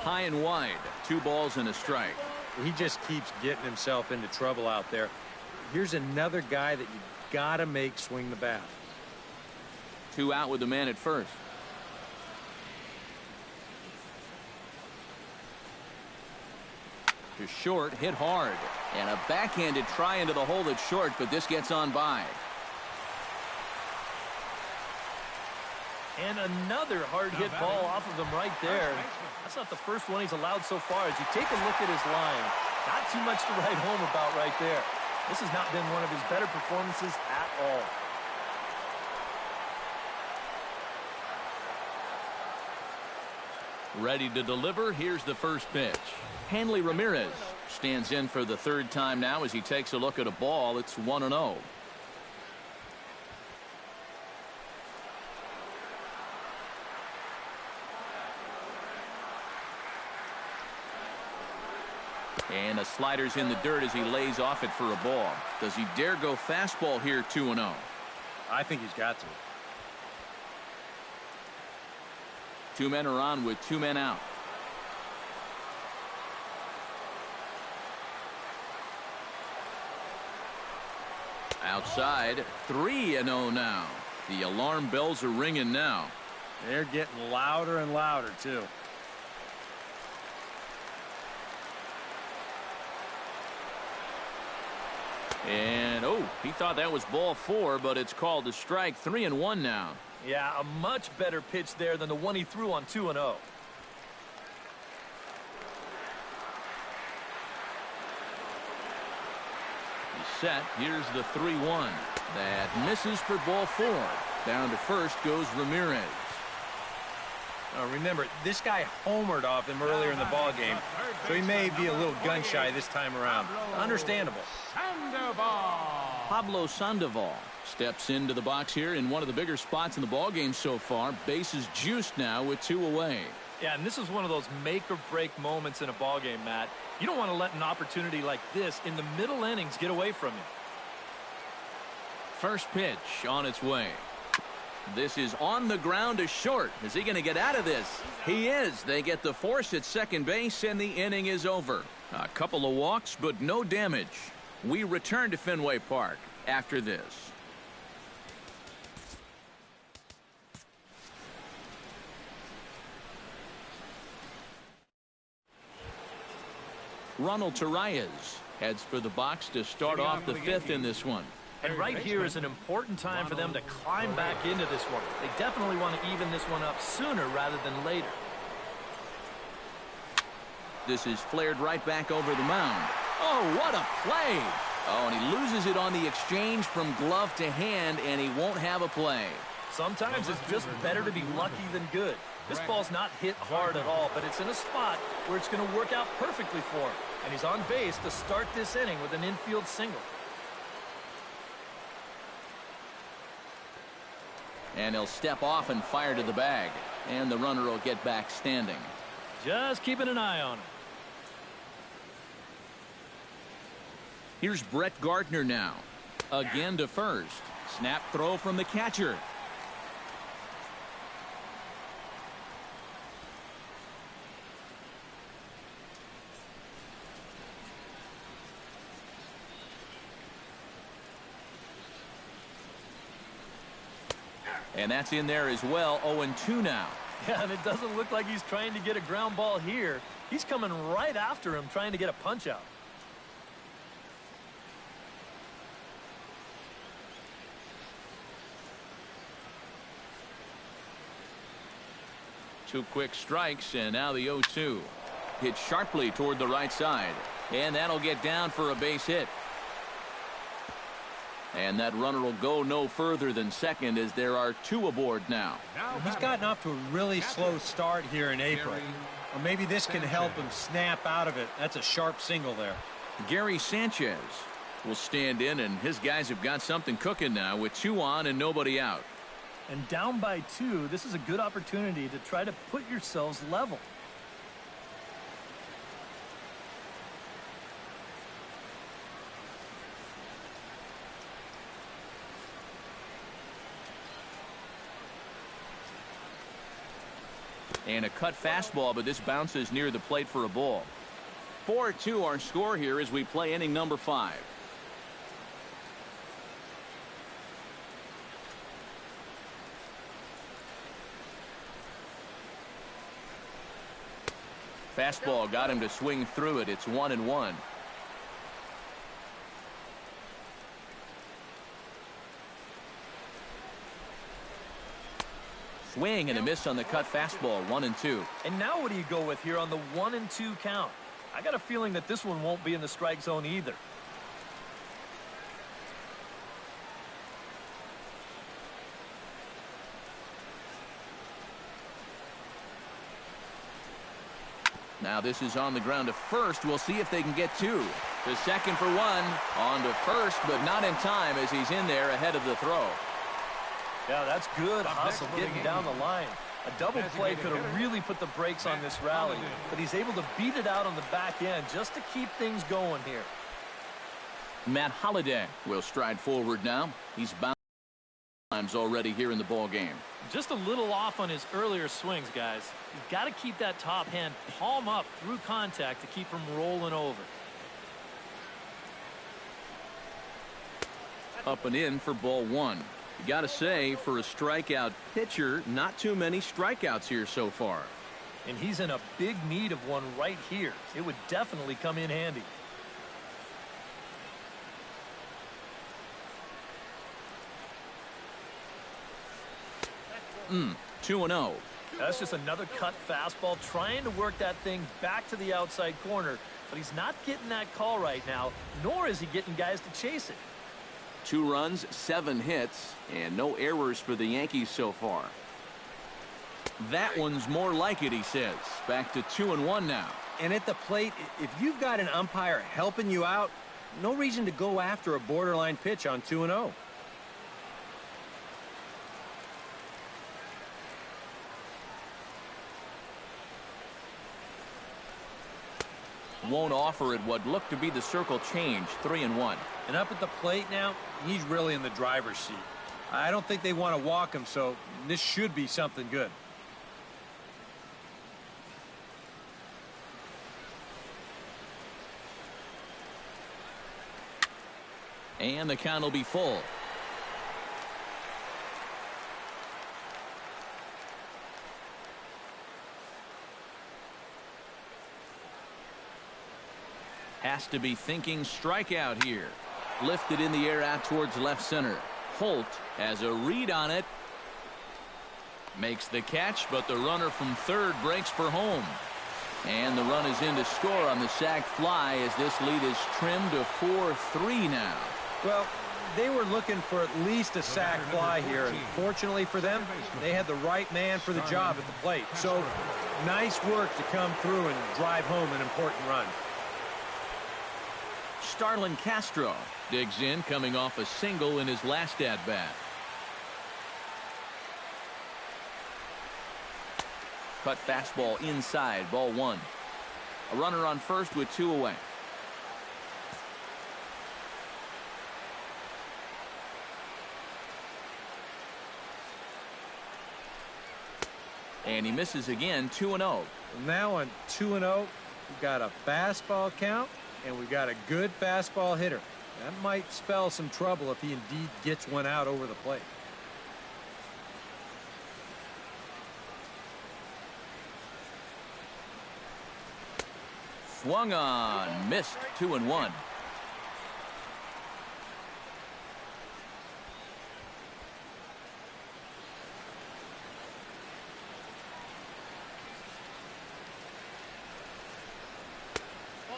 High and wide, 2 balls and a strike. He just keeps getting himself into trouble out there. Here's another guy that you got to make swing the bat. 2 out with the man at first. To short, hit hard. And a backhanded try into the hole that's short, but this gets on by. And another hard hit ball off of him right there. That's not the first one he's allowed so far. As you take a look at his line, not too much to write home about right there. This has not been one of his better performances at all. Ready to deliver. Here's the first pitch. Hanley Ramirez stands in for the 3rd time now as he takes a look at a ball. It's 1-0. And a slider's in the dirt as he lays off it for a ball. Does he dare go fastball here 2-0? I think he's got to. 2 men are on with 2 men out. Outside, 3-0 now. The alarm bells are ringing now. They're getting louder and louder, too. And, oh, he thought that was ball 4, but it's called a strike. 3-1 now. Yeah, a much better pitch there than the one he threw on 2-0. He's set. Here's the 3-1. That misses for ball 4. Down to first goes Ramirez. Remember, this guy homered off him earlier in the ball game, so he may be a little gun shy this time around. Understandable. Pablo Sandoval steps into the box here in one of the bigger spots in the ball game so far. Bases juiced now with 2 away. Yeah, and this is one of those make or break moments in a ball game, Matt. You don't want to let an opportunity like this in the middle innings get away from you. First pitch on its way. This is on the ground to short. Is he going to get out of this? He is. They get the force at second base, and the inning is over. A couple of walks, but no damage. We return to Fenway Park after this. Ronald Torreyes heads for the box to start off the 5th in this one. And right here is an important time for them to climb back into this one. They definitely want to even this one up sooner rather than later. This is flared right back over the mound. Oh, what a play! Oh, and he loses it on the exchange from glove to hand, and he won't have a play. Sometimes it's just better to be lucky than good. This ball's not hit hard at all, but it's in a spot where it's going to work out perfectly for him. And he's on base to start this inning with an infield single. And he'll step off and fire to the bag. And the runner will get back standing. Just keeping an eye on him. Here's Brett Gardner now. Again to first. Snap throw from the catcher. And that's in there as well. 0-2 now. Yeah, and it doesn't look like he's trying to get a ground ball here. He's coming right after him, trying to get a punch out. Two quick strikes, and now the 0-2. Hit sharply toward the right side. And that'll get down for a base hit. And that runner will go no further than second as there are 2 aboard now. He's gotten off to a really slow start here in April. Or maybe this can help him snap out of it. That's a sharp single there. Gary Sanchez will stand in, and his guys have got something cooking now with 2 on and nobody out. And down by 2, this is a good opportunity to try to put yourselves level. And a cut fastball, but this bounces near the plate for a ball. 4-2 our score here as we play inning number 5. Fastball got him to swing through it. It's 1-1. Swing and a miss on the cut fastball. 1-2. And now what do you go with here on the 1-2 count? I got a feeling that this one won't be in the strike zone either. Now this is on the ground to first. We'll see if they can get 2. To second for 1. On to first, but not in time as he's in there ahead of the throw. Yeah, that's good hustle getting down the line. A double play could have really put the brakes on this rally, but he's able to beat it out on the back end just to keep things going here. Matt Holliday will stride forward now. He's bound times already here in the ball game. Just a little off on his earlier swings, guys. You've got to keep that top hand palm up through contact to keep him rolling over. Up and in for ball 1. You got to say, for a strikeout pitcher, not too many strikeouts here so far. And he's in a big need of one right here. It would definitely come in handy. Mm, 2-0. That's just another cut fastball, trying to work that thing back to the outside corner, but he's not getting that call right now, nor is he getting guys to chase it. 2 runs, 7 hits, and no errors for the Yankees so far. That one's more like it, he says. Back to 2-1 now. And at the plate, if you've got an umpire helping you out, no reason to go after a borderline pitch on 2-0. Won't offer it what looked to be the circle change. 3-1. And up at the plate now, he's really in the driver's seat. I don't think they want to walk him, so this should be something good. And the count will be full. Has to be thinking strikeout here. Lifted in the air out towards left center. Holt has a read on it. Makes the catch, but the runner from third breaks for home. And the run is in to score on the sac fly as this lead is trimmed to 4-3 now. Well, they were looking for at least a sac fly here. And fortunately for them, they had the right man for the job at the plate. So nice work to come through and drive home an important run. Starlin Castro digs in, coming off a single in his last at-bat. Cut fastball inside, ball 1. A runner on first with 2 away. And he misses again. 2-0. Now on 2-0, we've got a fastball count. And we've got a good fastball hitter. That might spell some trouble if he indeed gets one out over the plate. Swung on, missed. 2-1.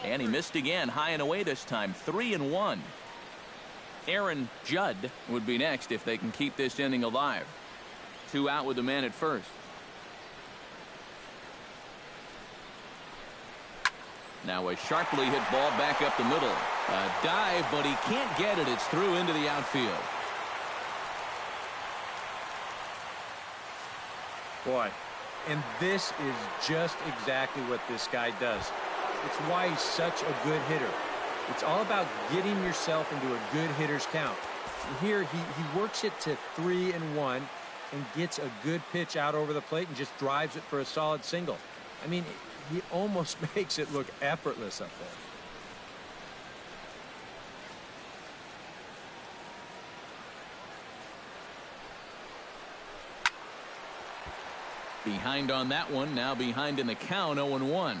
And he missed again, high and away this time. 3-1. Aaron Judd would be next if they can keep this inning alive. 2 out with the man at first. Now a sharply hit ball back up the middle. A dive, but he can't get it. It's through into the outfield. Boy, and this is just exactly what this guy does. It's why he's such a good hitter. It's all about getting yourself into a good hitter's count. Here, he works it to 3-1 and gets a good pitch out over the plate and just drives it for a solid single. I mean, he almost makes it look effortless up there. Behind on that one, now behind in the count, 0-1.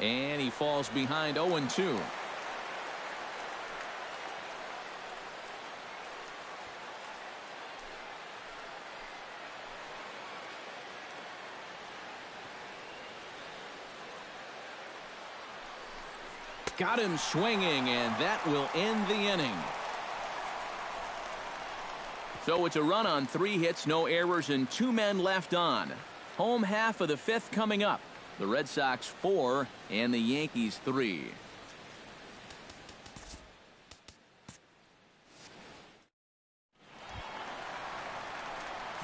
And he falls behind 0-2. Got him swinging, and that will end the inning. So it's a run on 3 hits, no errors, and 2 men left on. Home half of the 5th coming up. The Red Sox 4 and the Yankees 3.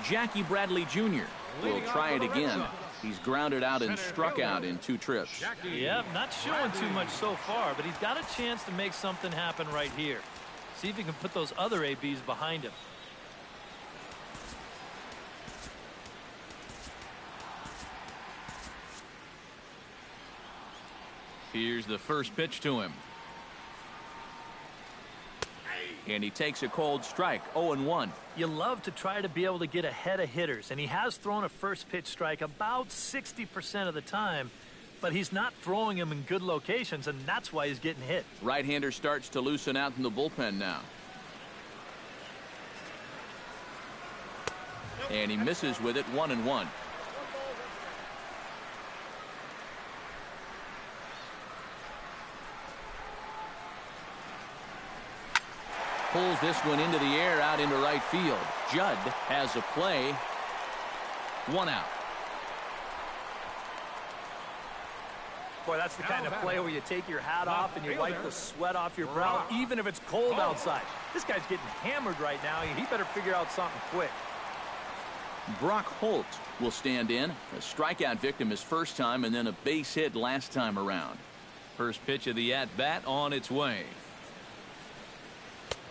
Jackie Bradley Jr. will try it again. He's grounded out and struck out in 2 trips. Yep, not showing too much so far, but he's got a chance to make something happen right here. See if he can put those other ABs behind him. Here's the first pitch to him. And he takes a cold strike, 0-1. You love to try to be able to get ahead of hitters, and he has thrown a first pitch strike about 60% of the time, but he's not throwing them in good locations, and that's why he's getting hit. Right-hander starts to loosen out in the bullpen now. And he misses with it, 1-1. Pulls this one into the air out into right field. Judd has a play. 1 out. Boy, that's the kind of play where you take your hat off and you wipe the sweat off your brow, even if it's cold outside. This guy's getting hammered right now. He better figure out something quick. Brock Holt will stand in. A strikeout victim his first time and then a base hit last time around. First pitch of the at-bat on its way.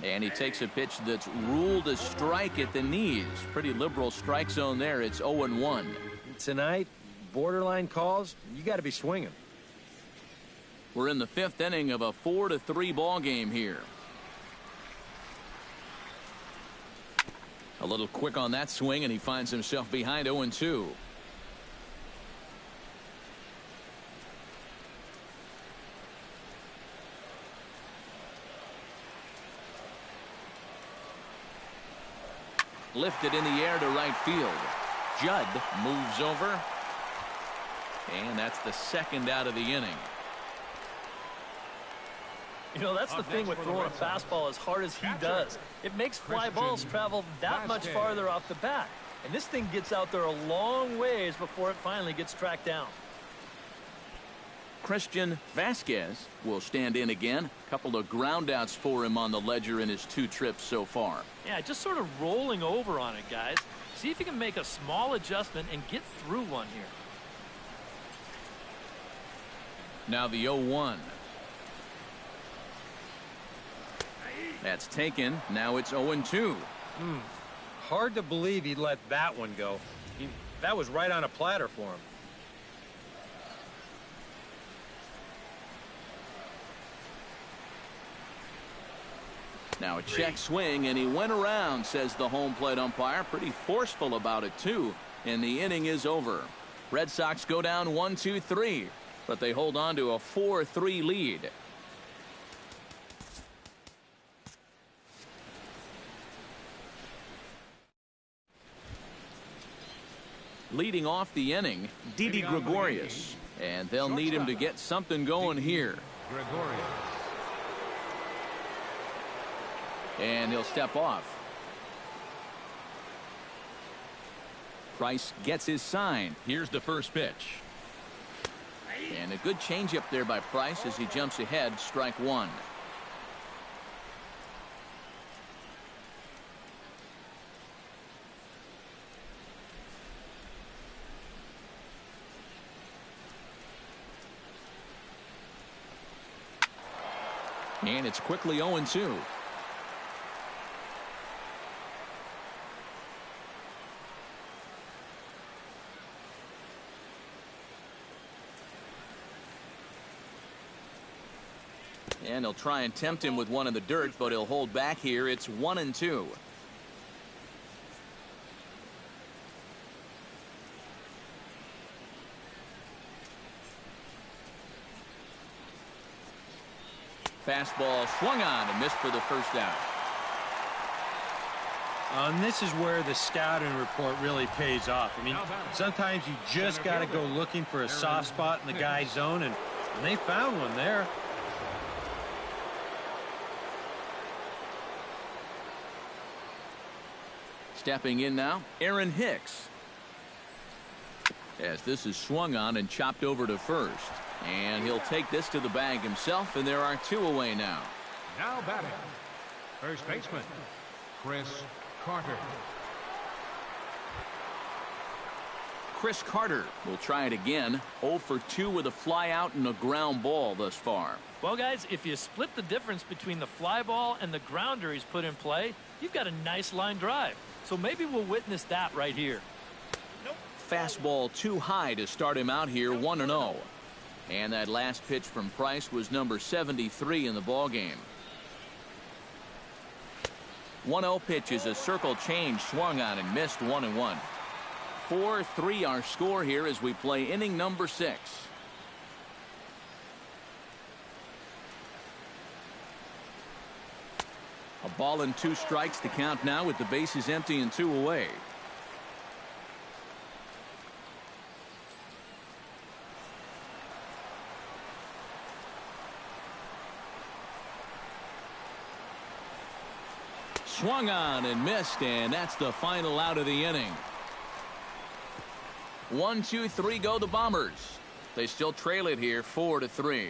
And he takes a pitch that's ruled a strike at the knees. Pretty liberal strike zone there. It's 0-1. Tonight, borderline calls, you got to be swinging. We're in the 5th inning of a 4-3 ball game here. A little quick on that swing, and he finds himself behind 0-2. Lifted in the air to right field. Judd moves over. And that's the 2nd out of the inning. You know, that's the thing with throwing a fastball as hard as he does. It makes fly balls travel that much farther off the bat. And this thing gets out there a long ways before it finally gets tracked down. Christian Vasquez will stand in again. A couple of groundouts for him on the ledger in his 2 trips so far. Yeah, just sort of rolling over on it, guys. See if you can make a small adjustment and get through one here. Now the 0-1. That's taken. Now it's 0-2. Hard to believe he let that one go. That was right on a platter for him. Now a check swing, and he went around, says the home plate umpire. Pretty forceful about it, too. And the inning is over. Red Sox go down 1-2-3, but they hold on to a 4-3 lead. Leading off the inning, Didi Gregorius. And they'll need him to get something going here. Gregorius. And he'll step off. Price gets his sign. Here's the first pitch. And a good changeup there by Price as he jumps ahead. Strike one. And it's quickly 0-2. And he'll try and tempt him with one in the dirt, but he'll hold back here. It's 1-2. Fastball swung on and missed for the first out. And this is where the scouting report really pays off. I mean, sometimes you just got to go looking for a soft spot in the guy's zone, and they found one there. Stepping in now, Aaron Hicks. As this is swung on and chopped over to first. And he'll take this to the bag himself, and there are two away now. Now batting, first baseman, Chris Carter. Chris Carter will try it again. 0 for 2 with a fly out and a ground ball thus far. Well, guys, if you split the difference between the fly ball and the grounder he's put in play, you've got a nice line drive. So maybe we'll witness that right here. Fastball too high to start him out here. 1-0. And that last pitch from Price was number 73 in the ball game. 1-0 pitch is a circle change, swung on and missed. 1-1. 4-3 our score here as we play inning number 6. A ball and 2 strikes to count now with the bases empty and 2 away. Swung on and missed, and that's the final out of the inning. 1, 2, 3 go the Bombers. They still trail it here 4-3.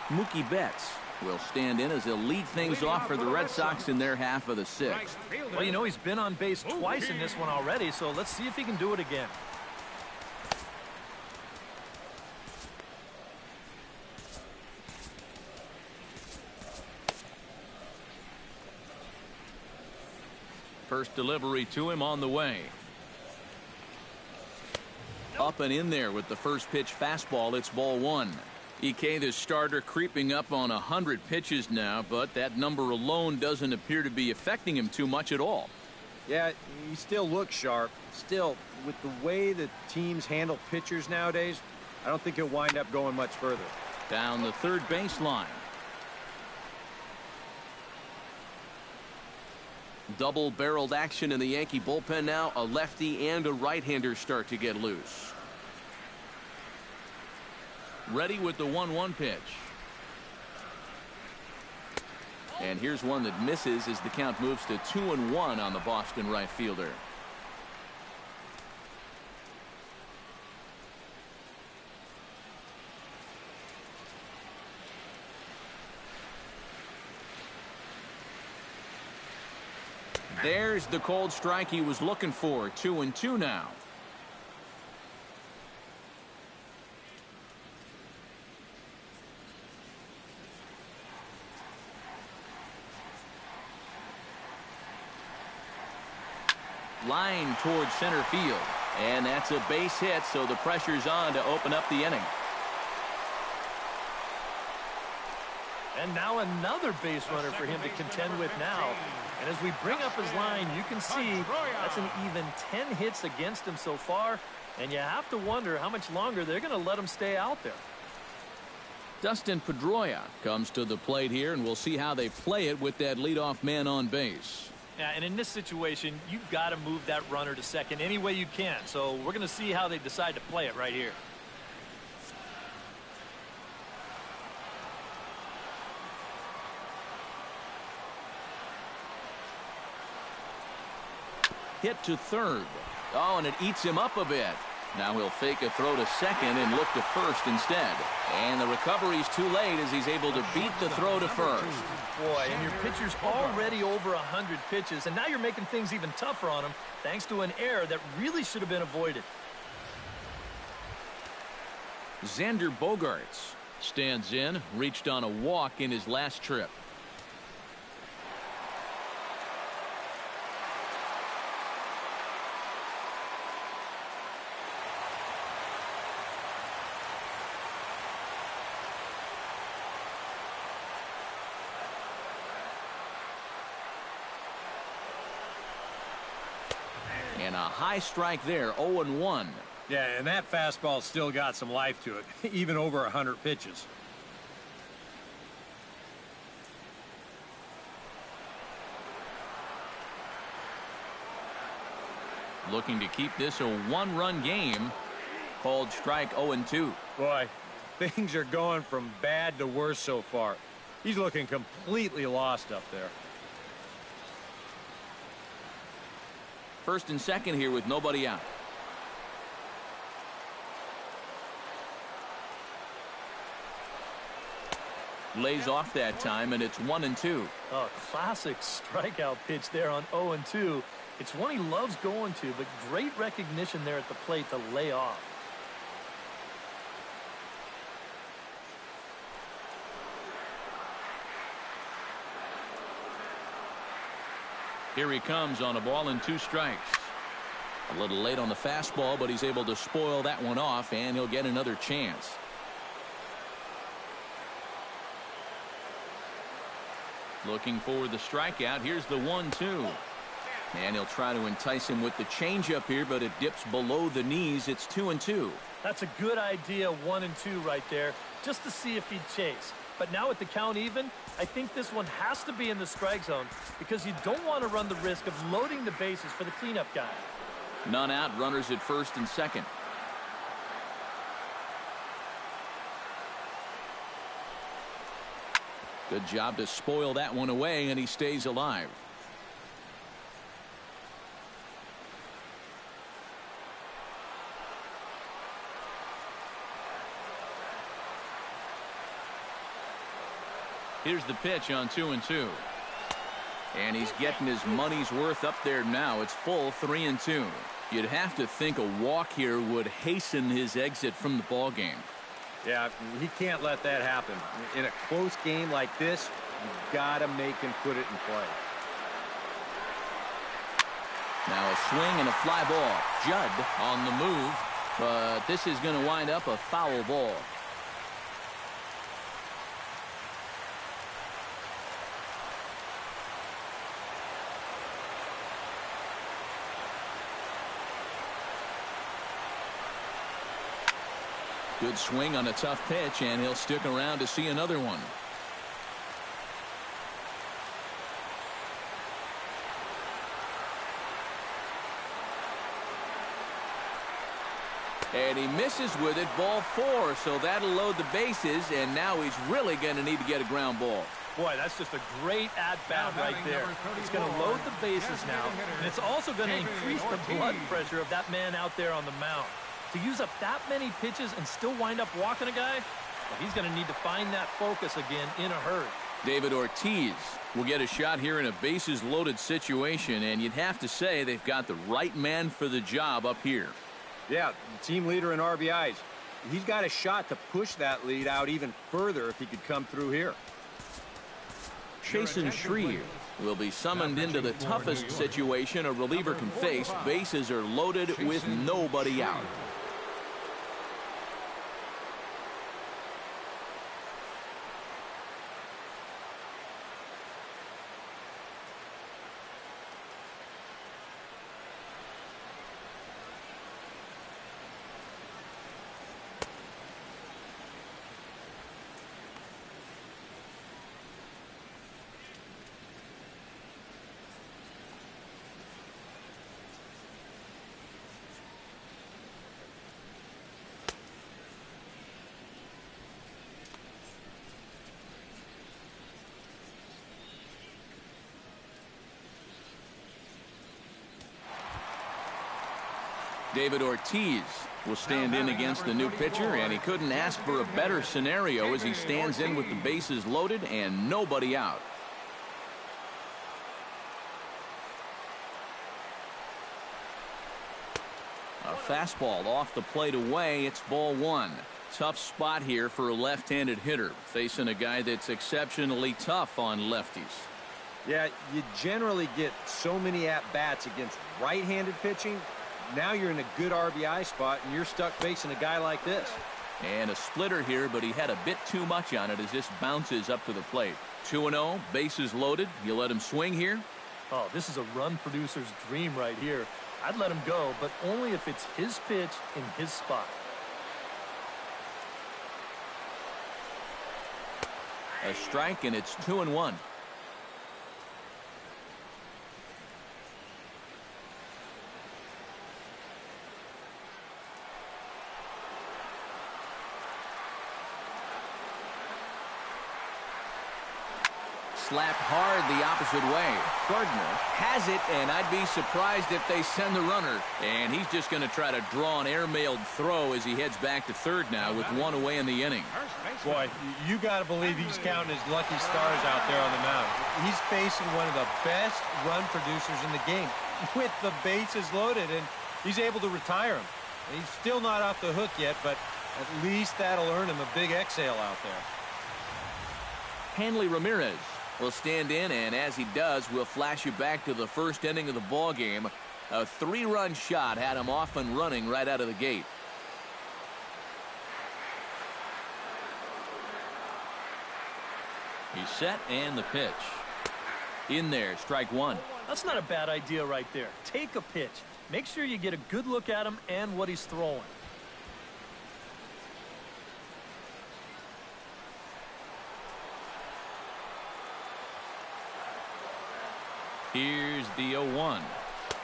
Mookie Betts will stand in as he'll lead things off for the Red Sox in their half of the 6th. Well, you know, he's been on base twice in this one already, so let's see if he can do it again. First delivery to him on the way. Up and in there with the first pitch fastball. It's ball 1. EK, the starter, creeping up on 100 pitches now, but that number alone doesn't appear to be affecting him too much at all. Yeah, he still looks sharp. Still, with the way that teams handle pitchers nowadays, I don't think he'll wind up going much further. Down the third baseline. Double-barreled action in the Yankee bullpen now. A lefty and a right-hander start to get loose. Ready with the 1-1 pitch. And here's one that misses as the count moves to 2-1 on the Boston right fielder. There's the cold strike he was looking for. 2-2 now. Line towards center field, and that's a base hit, so the pressure's on to open up the inning. And now another base runner for him to contend with now. And as we bring up his line, you can see that's an even 10 hits against him so far. And you have to wonder how much longer they're going to let him stay out there. Dustin Pedroia comes to the plate here, and we'll see how they play it with that leadoff man on base. Yeah, and in this situation, you've got to move that runner to second any way you can. So we're going to see how they decide to play it right here. Hit to third. Oh, and it eats him up a bit. Now he'll fake a throw to second and look to first instead. And the recovery's too late as he's able to beat the throw to first. Boy, and your pitcher's already over 100 pitches, and now you're making things even tougher on him thanks to an error that really should have been avoided. Xander Bogaerts stands in, reached on a walk in his last trip. And a high strike there, 0-1. Yeah, and that fastball still got some life to it, even over 100 pitches. Looking to keep this a one-run game. Called strike 0-2. Boy, things are going from bad to worse so far. He's looking completely lost up there. First and second here with nobody out. Lays off that time, and it's 1-2. Oh, classic strikeout pitch there on 0-2. It's one he loves going to, but great recognition there at the plate to lay off. Here he comes on a ball and 2 strikes. A little late on the fastball, but he's able to spoil that one off, and he'll get another chance. Looking for the strikeout. Here's the 1-2. And he'll try to entice him with the changeup here, but it dips below the knees. It's 2-2. That's a good idea, 1-2 right there, just to see if he'd chase. But now with the count even, I think this one has to be in the strike zone because you don't want to run the risk of loading the bases for the cleanup guy. None out, runners at first and second. Good job to spoil that one away, and he stays alive. Here's the pitch on 2-2. And he's getting his money's worth up there now. It's full 3-2. You'd have to think a walk here would hasten his exit from the ball game. Yeah, he can't let that happen. In a close game like this, you've got to make him put it in play. Now a swing and a fly ball. Judd on the move, but this is going to wind up a foul ball. Good swing on a tough pitch, and he'll stick around to see another one. And he misses with it, ball 4, so that'll load the bases, and now he's really going to need to get a ground ball. Boy, that's just a great at-bat right there. It's going to load the bases now, and it's also going to increase the blood pressure of that man out there on the mound. To use up that many pitches and still wind up walking a guy, well, he's going to need to find that focus again in a hurry. David Ortiz will get a shot here in a bases-loaded situation, and you'd have to say they've got the right man for the job up here. Yeah, the team leader in RBIs. He's got a shot to push that lead out even further if he could come through here. Chasen Shreve will be summoned into the toughest situation a reliever can face. Bases are loaded with nobody out. David Ortiz will stand in against the new pitcher, and he couldn't ask for a better scenario as he stands in with the bases loaded and nobody out. A fastball off the plate away. It's ball one. Tough spot here for a left-handed hitter, facing a guy that's exceptionally tough on lefties. Yeah, you generally get so many at-bats against right-handed pitching. Now you're in a good RBI spot, and you're stuck facing a guy like this. And a splitter here, but he had a bit too much on it as this bounces up to the plate. 2-0, bases loaded. You let him swing here? Oh, this is a run producer's dream right here. I'd let him go, but only if it's his pitch in his spot. A strike, and it's 2-1. Slapped hard the opposite way. Gardner has it, and I'd be surprised if they send the runner. And he's just going to try to draw an air-mailed throw as he heads back to third now with one away in the inning. Boy, you got to believe he's counting his lucky stars out there on the mound. He's facing one of the best run producers in the game with the bases loaded, and he's able to retire him. And he's still not off the hook yet, but at least that'll earn him a big exhale out there. Hanley Ramirez will stand in, and as he does, we'll flash you back to the first inning of the ball game. A 3-run shot had him off and running right out of the gate. He's set, and the pitch. In there, strike one. That's not a bad idea right there. Take a pitch. Make sure you get a good look at him and what he's throwing. Here's the 0-1.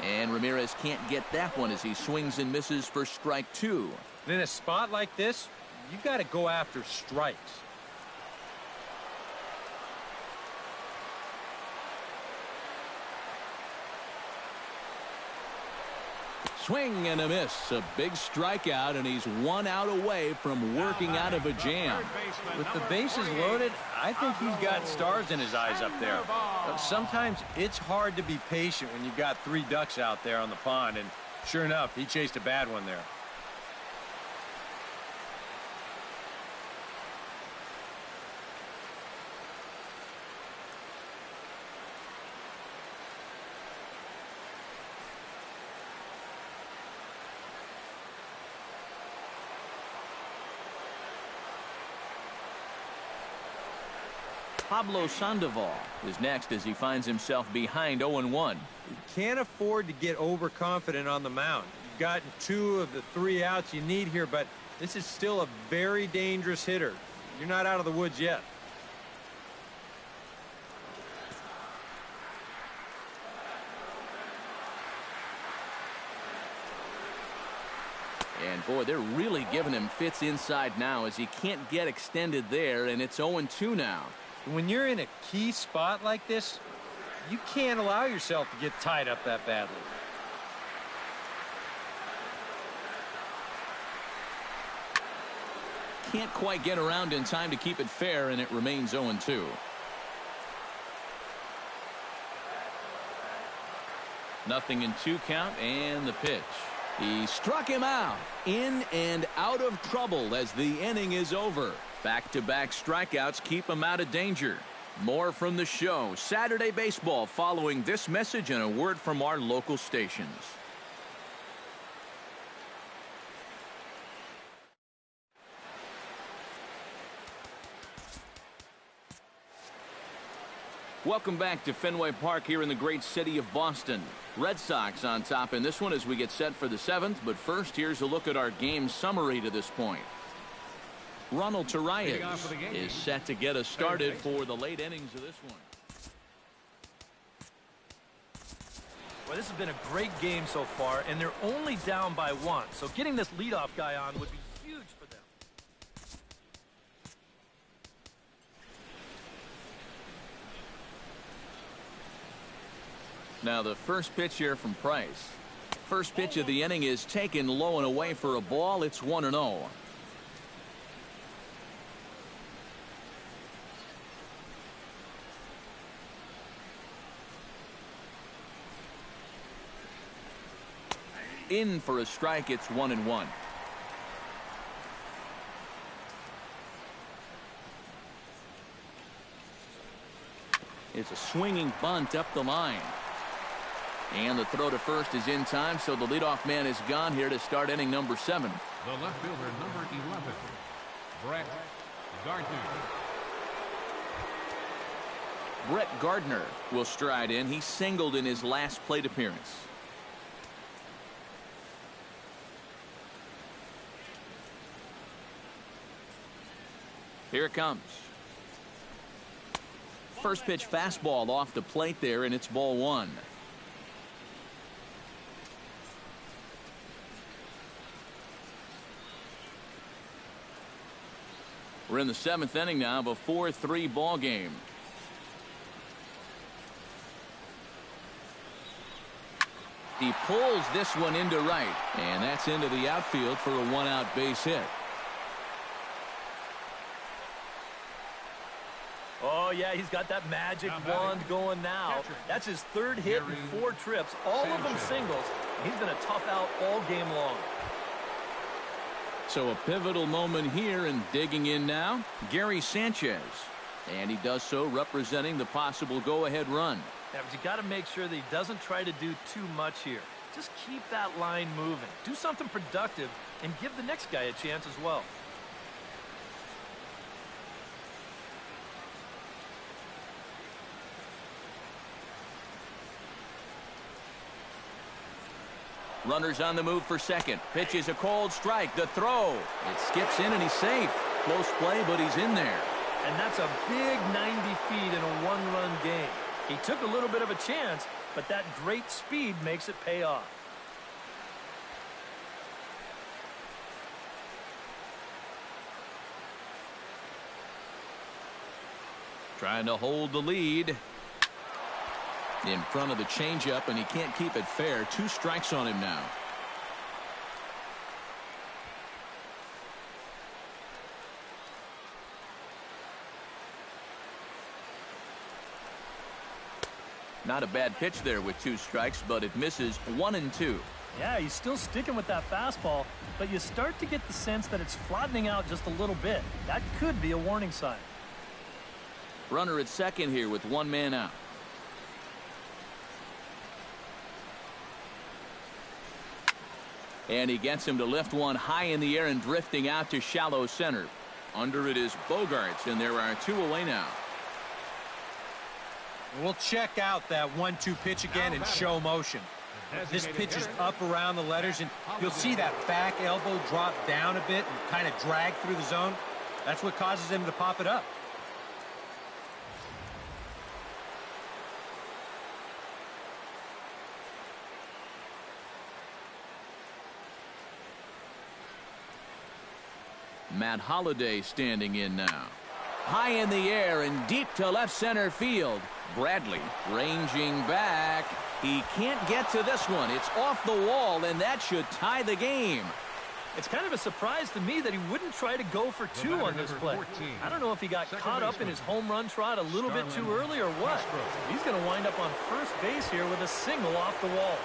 And Ramirez can't get that one as he swings and misses for strike two. And in a spot like this, you got to go after strikes. Swing and a miss. A big strikeout, and he's 1 out away from working out of a jam. With the bases loaded, I think he's got stars in his eyes up there. Sometimes it's hard to be patient when you've got 3 ducks out there on the pond, and sure enough, he chased a bad one there. Pablo Sandoval is next as he finds himself behind 0-1. You can't afford to get overconfident on the mound. You've gotten 2 of the 3 outs you need here, but this is still a very dangerous hitter. You're not out of the woods yet. And boy, they're really giving him fits inside now as he can't get extended there, and it's 0-2 now. When you're in a key spot like this, you can't allow yourself to get tied up that badly. Can't quite get around in time to keep it fair, and it remains 0-2. Nothing in 2 count, and the pitch. He struck him out. In and out of trouble as the inning is over. Back-to-back strikeouts keep him out of danger. More from the show. Saturday Baseball following this message and a word from our local stations. Welcome back to Fenway Park here in the great city of Boston. Red Sox on top in this one as we get set for the 7th. But first, here's a look at our game summary to this point. Ronald Torreyes is set to get us started for the late innings of this one. Well, this has been a great game so far, and they're only down by 1. So getting this leadoff guy on would be huge for them. Now the first pitch here from Price. First pitch of the inning is taken low and away for a ball. It's 1-0. In for a strike. It's 1-1. It's a swinging bunt up the line. And the throw to first is in time, so the leadoff man is gone here to start inning number 7. The left fielder, number 11, Brett Gardner. Brett Gardner will stride in. He singled in his last plate appearance. Here it comes. First pitch fastball off the plate there, and it's ball 1. We're in the 7th inning now of a 4-3 ball game. He pulls this one into right, and that's into the outfield for a 1-out base hit. Oh, yeah, he's got that magic wand going now. That's his 3rd hit in 4 trips, all of them singles. He's been a tough out all game long. So a pivotal moment here, and digging in now, Gary Sanchez. And he does so representing the possible go-ahead run. Yeah, but you got to make sure that he doesn't try to do too much here. Just keep that line moving. Do something productive and give the next guy a chance as well. Runners on the move for second. Pitch is a cold strike. The throw. It skips in and he's safe. Close play, but he's in there. And that's a big 90 feet in a 1-run game. He took a little bit of a chance, but that great speed makes it pay off. Trying to hold the lead. In front of the changeup, and he can't keep it fair. 2 strikes on him now. Not a bad pitch there with 2 strikes, but it misses 1-2. Yeah, he's still sticking with that fastball, but you start to get the sense that it's flattening out just a little bit. That could be a warning sign. Runner at second here with 1 man out. And he gets him to lift one high in the air and drifting out to shallow center. Under it is Bogarts, and there are 2 away now. We'll check out that 1-2 pitch again in show motion. This pitch is up around the letters, and you'll see that back elbow drop down a bit and kind of drag through the zone. That's what causes him to pop it up. Matt Holliday standing in now. High in the air and deep to left center field. Bradley ranging back. He can't get to this one. It's off the wall, and that should tie the game. It's kind of a surprise to me that he wouldn't try to go for 2 on this play. I don't know if he got caught up in his home run trot a little bit too early or what. He's going to wind up on first base here with a single off the wall.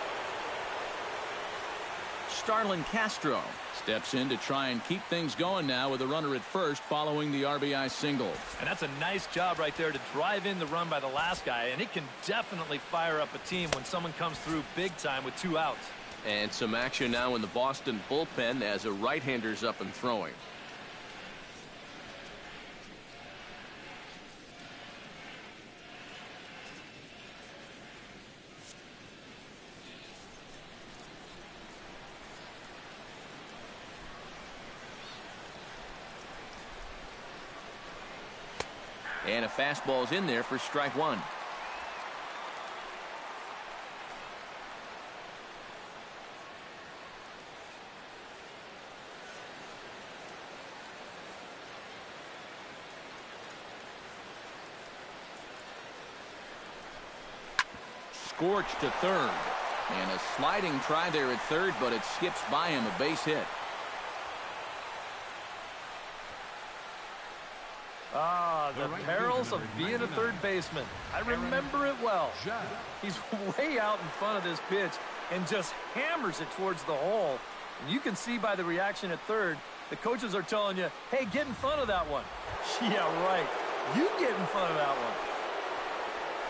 Starlin Castro steps in to try and keep things going now with a runner at first following the RBI single. And that's a nice job right there to drive in the run by the last guy, and it can definitely fire up a team when someone comes through big time with 2 outs. And some action now in the Boston bullpen as a right-hander's up and throwing. And a fastball's in there for strike 1. Scorched to third. And a sliding try there at third, but it skips by him, a base hit. Ah, the perils of being a third baseman. I remember it well. He's way out in front of this pitch and just hammers it towards the hole. And you can see by the reaction at third, the coaches are telling you, hey, get in front of that one. Yeah, right. You get in front of that one.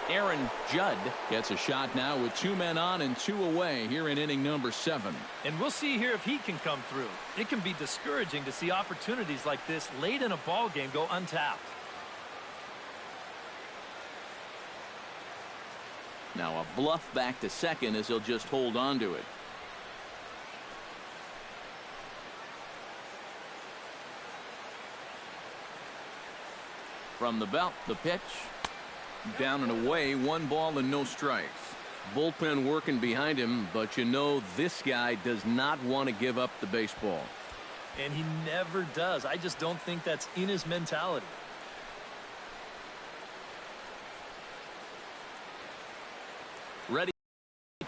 Aaron Judd gets a shot now with 2 men on and 2 away here in inning number 7. And we'll see here if he can come through. It can be discouraging to see opportunities like this late in a ball game go untapped. Now a bluff back to second as he'll just hold on to it. From the belt, the pitch. Down and away, 1 ball and no strikes. Bullpen working behind him, but you know this guy does not want to give up the baseball. And he never does. I just don't think that's in his mentality. Ready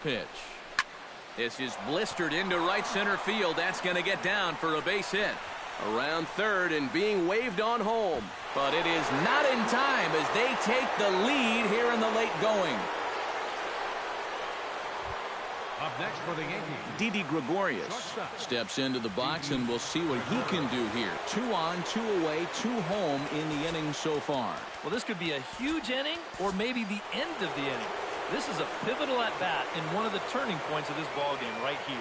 pitch. This is blistered into right center field. That's going to get down for a base hit. Around third and being waved on home. But it is not in time as they take the lead here in the late going. Up next for the Yankees, Didi Gregorius steps into the box, and we'll see what he can do here. 2 on, 2 away, 2 home in the inning so far. Well, this could be a huge inning or maybe the end of the inning. This is a pivotal at-bat in one of the turning points of this ballgame right here.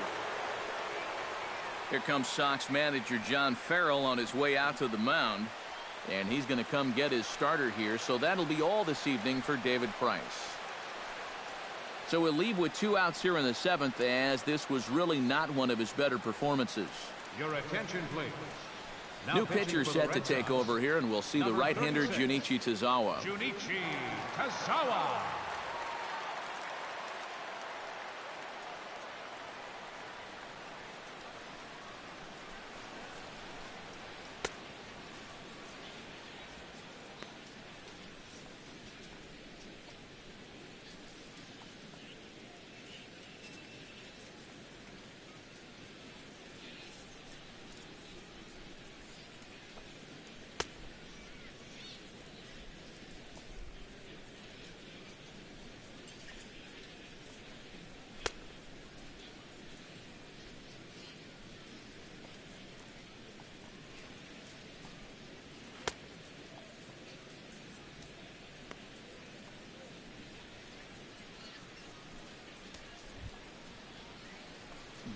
Here comes Sox manager John Farrell on his way out to the mound. And he's going to come get his starter here, so that'll be all this evening for David Price. So we'll leave with 2 outs here in the 7th, as this was really not one of his better performances. Your attention, please. Now New pitcher set to take over here, and we'll see the right-hander Junichi Tazawa. Junichi Tazawa.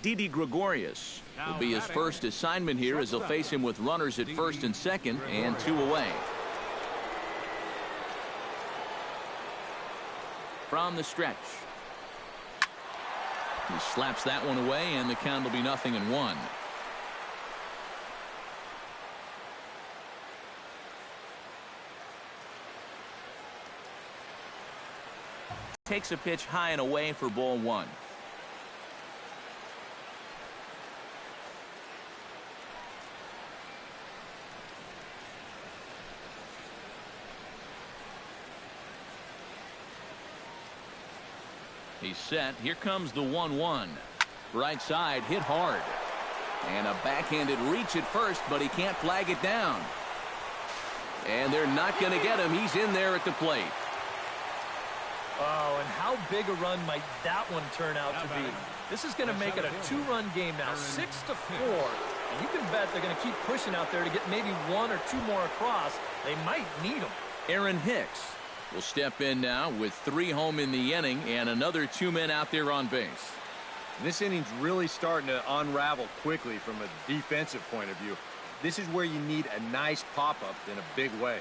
Didi Gregorius will be his first assignment here, as he'll face him with runners at first and second and 2 away. From the stretch. He slaps that one away, and the count will be 0-1. Takes a pitch high and away for ball 1. He's set. Here comes the 1-1. Right side, hit hard. And a backhanded reach at first, but he can't flag it down. And they're not going to get him. He's in there at the plate. Oh, and how big a run might that one turn out to be? This is going to make it a 2-run game now, 6-4. And you can bet they're going to keep pushing out there to get maybe 1 or 2 more across. They might need them. Aaron Hicks will step in now with 3 home in the inning and another 2 men out there on base. This inning's really starting to unravel quickly from a defensive point of view. This is where you need a nice pop-up in a big way.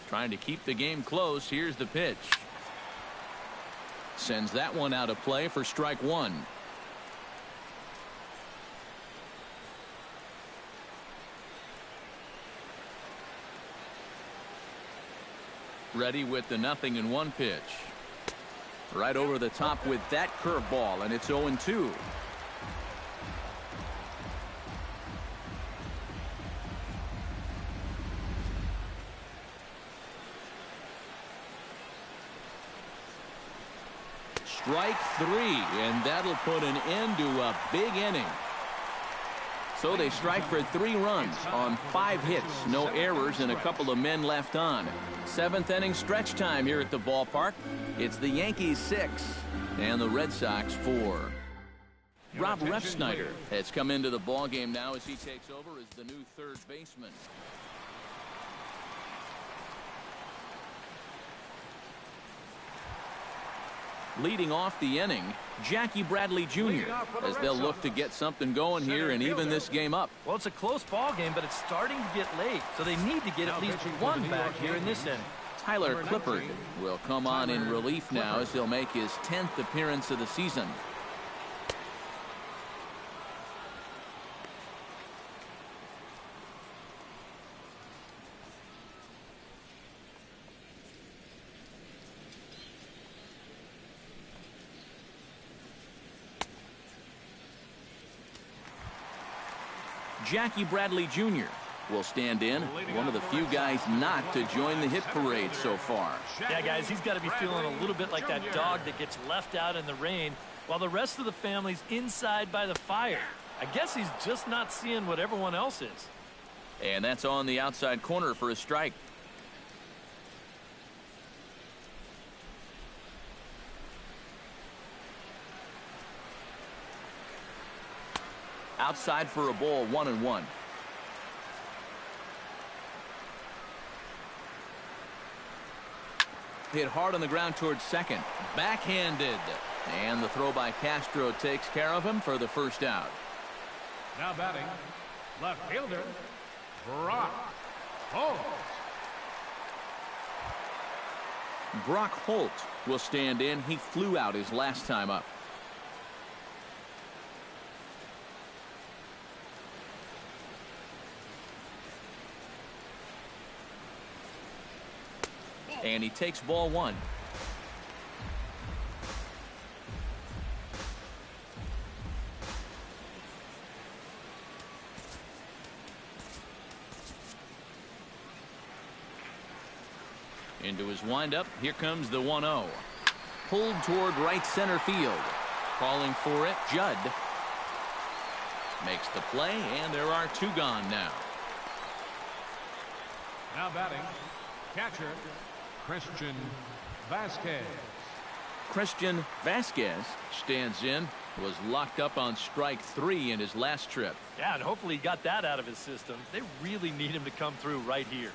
Trying to keep the game close. Here's the pitch. Sends that one out of play for strike 1. Ready with the 0-1 pitch. Right over the top with that curveball, and it's 0-2. Strike 3, and that'll put an end to a big inning. So they strike for 3 runs on 5 hits, no errors, and a couple of men left on. 7th inning stretch time here at the ballpark. It's the Yankees 6 and the Red Sox 4. Rob Refsnyder has come into the ballgame now as he takes over as the new third baseman. Leading off the inning, Jackie Bradley Jr. as they'll look to get something going here and even this game up. Well, it's a close ball game, but it's starting to get late, so they need to get at least one back here in this inning. Tyler Clippard will come on in relief now as he'll make his 10th appearance of the season. Jackie Bradley Jr. will stand in, one of the few guys not to join the hit parade so far. Yeah, guys, he's got to be feeling a little bit like that dog that gets left out in the rain while the rest of the family's inside by the fire. I guess he's just not seeing what everyone else is. And that's on the outside corner for a strike. Outside for a ball, 1-1. Hit hard on the ground towards second. Backhanded. And the throw by Castro takes care of him for the first out. Now batting, left fielder, Brock Holt. Brock Holt will stand in. He flew out his last time up. And he takes ball 1. Into his windup. Here comes the 1-0. Pulled toward right center field. Calling for it, Judd. Makes the play, and there are 2 gone now. Now batting, catcher, Christian Vasquez. Christian Vasquez stands in. Was locked up on strike 3 in his last trip. Yeah, and hopefully he got that out of his system. They really need him to come through right here.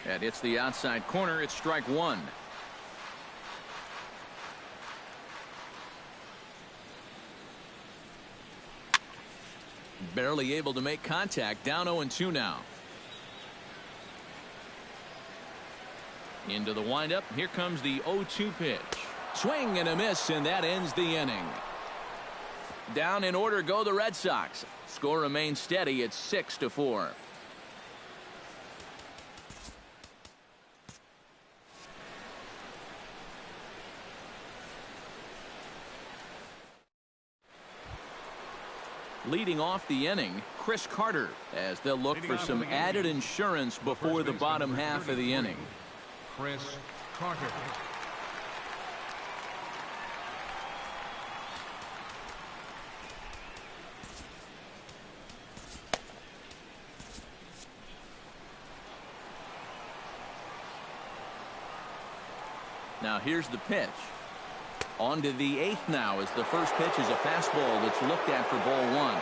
And it's the outside corner. It's strike 1. Barely able to make contact. Down 0-2 now. Into the windup. Here comes the 0-2 pitch. Swing and a miss, and that ends the inning. Down in order go the Red Sox. Score remains steady at 6-4. Leading off the inning, Chris Carter, as they'll look for some added insurance before the bottom half of the inning. Chris Carter. Now here's the pitch. On to the 8th now as the first pitch is a fastball that's looked at for ball 1.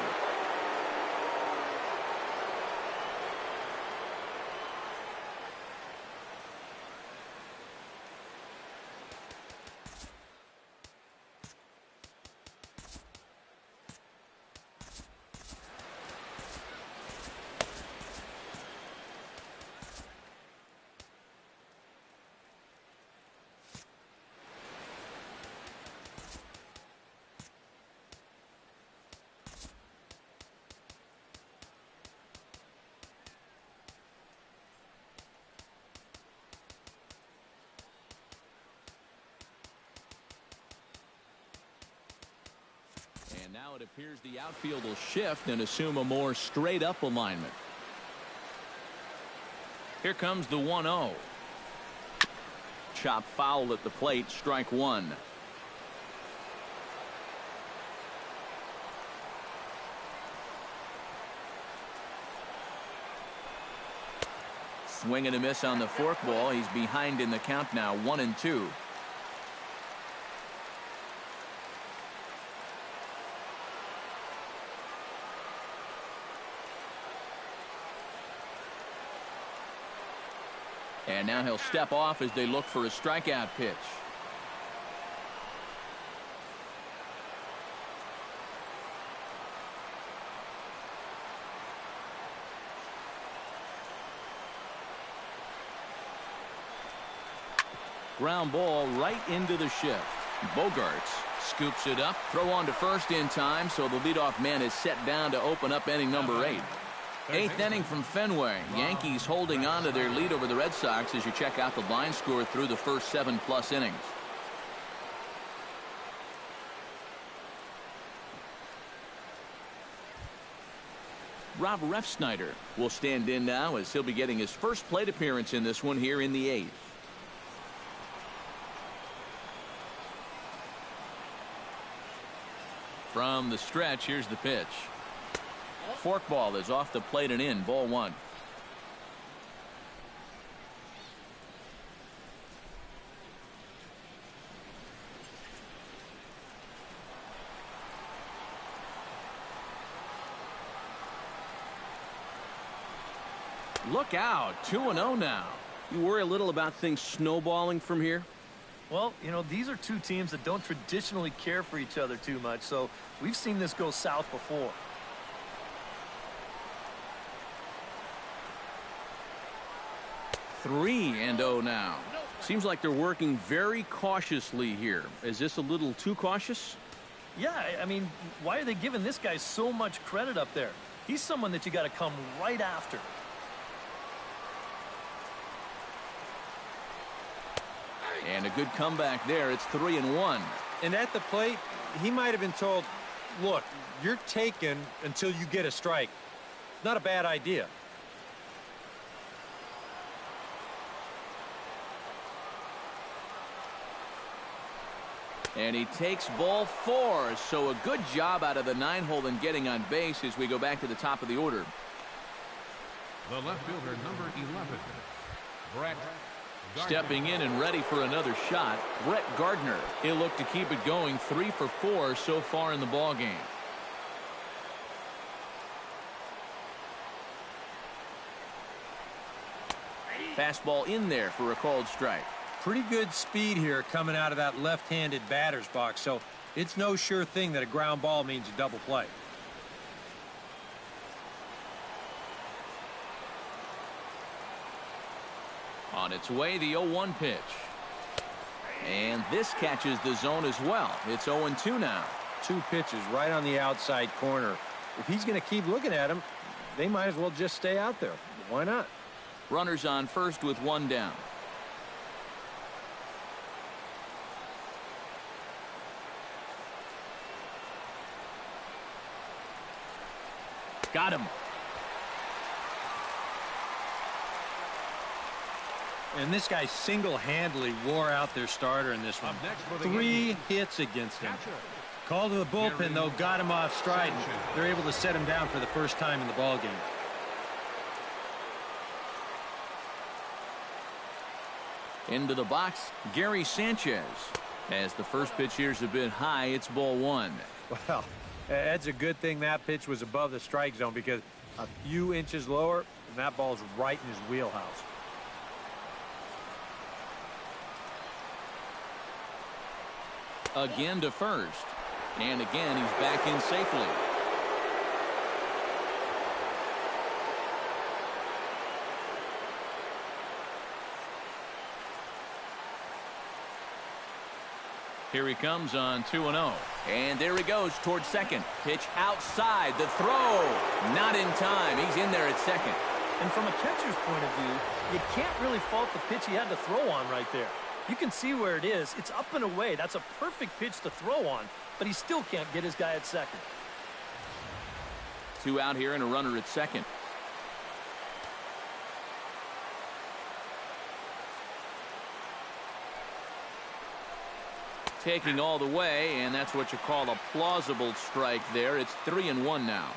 Now it appears the outfield will shift and assume a more straight-up alignment. Here comes the 1-0. Chop foul at the plate, strike one. Swing and a miss on the forkball. He's behind in the count now, 1-2. And now he'll step off as they look for a strikeout pitch. Ground ball right into the shift. Bogarts scoops it up. Throw on to first in time, so the leadoff man is set down to open up inning number 8. Eighth inning from Fenway. Yankees holding on to their lead over the Red Sox as you check out the line score through the first 7+ innings. Rob Refsnyder will stand in now as he'll be getting his first plate appearance in this one here in the 8th. From the stretch, here's the pitch. Forkball is off the plate and in, ball 1. Look out, 2-0 now. You worry a little about things snowballing from here? Well, you know, these are two teams that don't traditionally care for each other too much, so we've seen this go south before. 3-0 now. Seems like they're working very cautiously here. Is this a little too cautious? Yeah, I mean, why are they giving this guy so much credit up there? He's someone that you got to come right after. And a good comeback there. It's 3-1. And at the plate, he might have been told, look, you're taken until you get a strike. Not a bad idea. And he takes ball 4. So a good job out of the 9-hole in getting on base as we go back to the top of the order. The left fielder, number 11, Brett Gardner. Stepping in and ready for another shot, Brett Gardner. He'll look to keep it going, 3 for 4 so far in the ball game. Fastball in there for a called strike. Pretty good speed here coming out of that left-handed batter's box, so it's no sure thing that a ground ball means a double play. On its way, the 0-1 pitch. And this catches the zone as well. It's 0-2 now. 2 pitches right on the outside corner. If he's going to keep looking at him, they might as well just stay out there. Why not? Runners on first with 1 down. Got him. And this guy single-handedly wore out their starter in this one. 3 hits against him. Called to the bullpen, though, got him off stride. They're able to set him down for the first time in the ballgame. Into the box, Gary Sanchez. As the first pitch here's a bit high, it's ball 1. Well, that's a good thing that pitch was above the strike zone, because a few inches lower, and that ball's right in his wheelhouse. Again to first. And again, he's back in safely. Here he comes on 2-0. And there he goes towards second. Pitch outside. The throw. Not in time. He's in there at second. And from a catcher's point of view, you can't really fault the pitch he had to throw on right there. You can see where it is. It's up and away. That's a perfect pitch to throw on, but he still can't get his guy at second. 2 out here and a runner at second. Taking all the way, and that's what you call a plausible strike there. It's 3-1 now.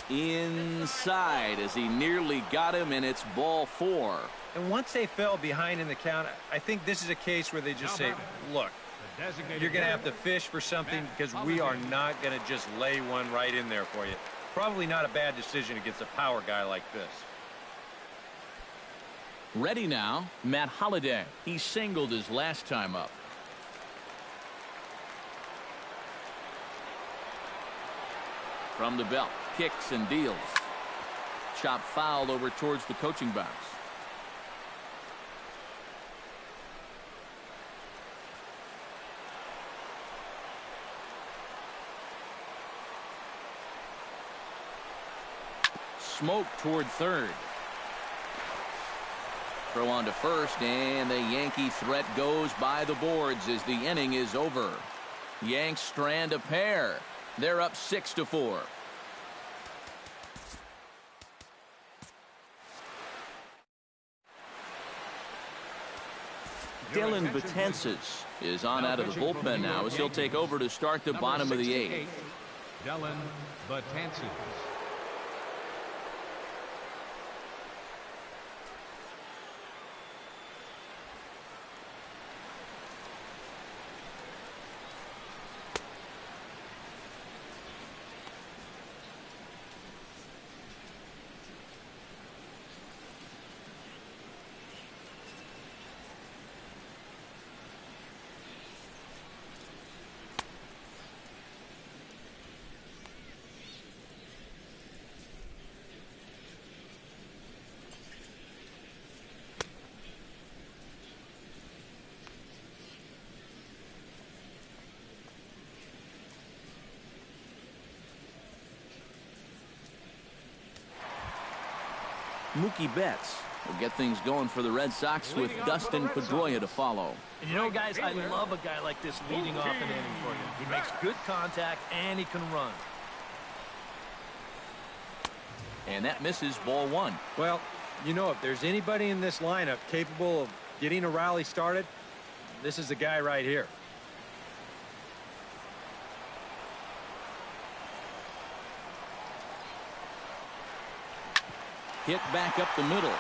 Inside as he nearly got him, and it's ball 4. And once they fell behind in the count, I think this is a case where they just say, look, you're going to have to fish for something because we are not going to just lay one right in there for you. Probably not a bad decision against a power guy like this. Ready now, Matt Holliday. He singled his last time up. From the belt, kicks and deals. Chop foul over towards the coaching box. Smoke toward third. Throw on to first, and the Yankee threat goes by the boards as the inning is over. Yanks strand a pair. They're up 6-4. Dylan Betances is on out of the bullpen now as he'll take over to start the bottom of the 8th. Dylan Betances. Mookie Betts will get things going for the Red Sox with Dustin Pedroia to follow. And you know, guys, I love a guy like this leading off an inning for you. He makes good contact and he can run. And that misses ball 1. Well, you know, if there's anybody in this lineup capable of getting a rally started, this is the guy right here. Hit back up the middle.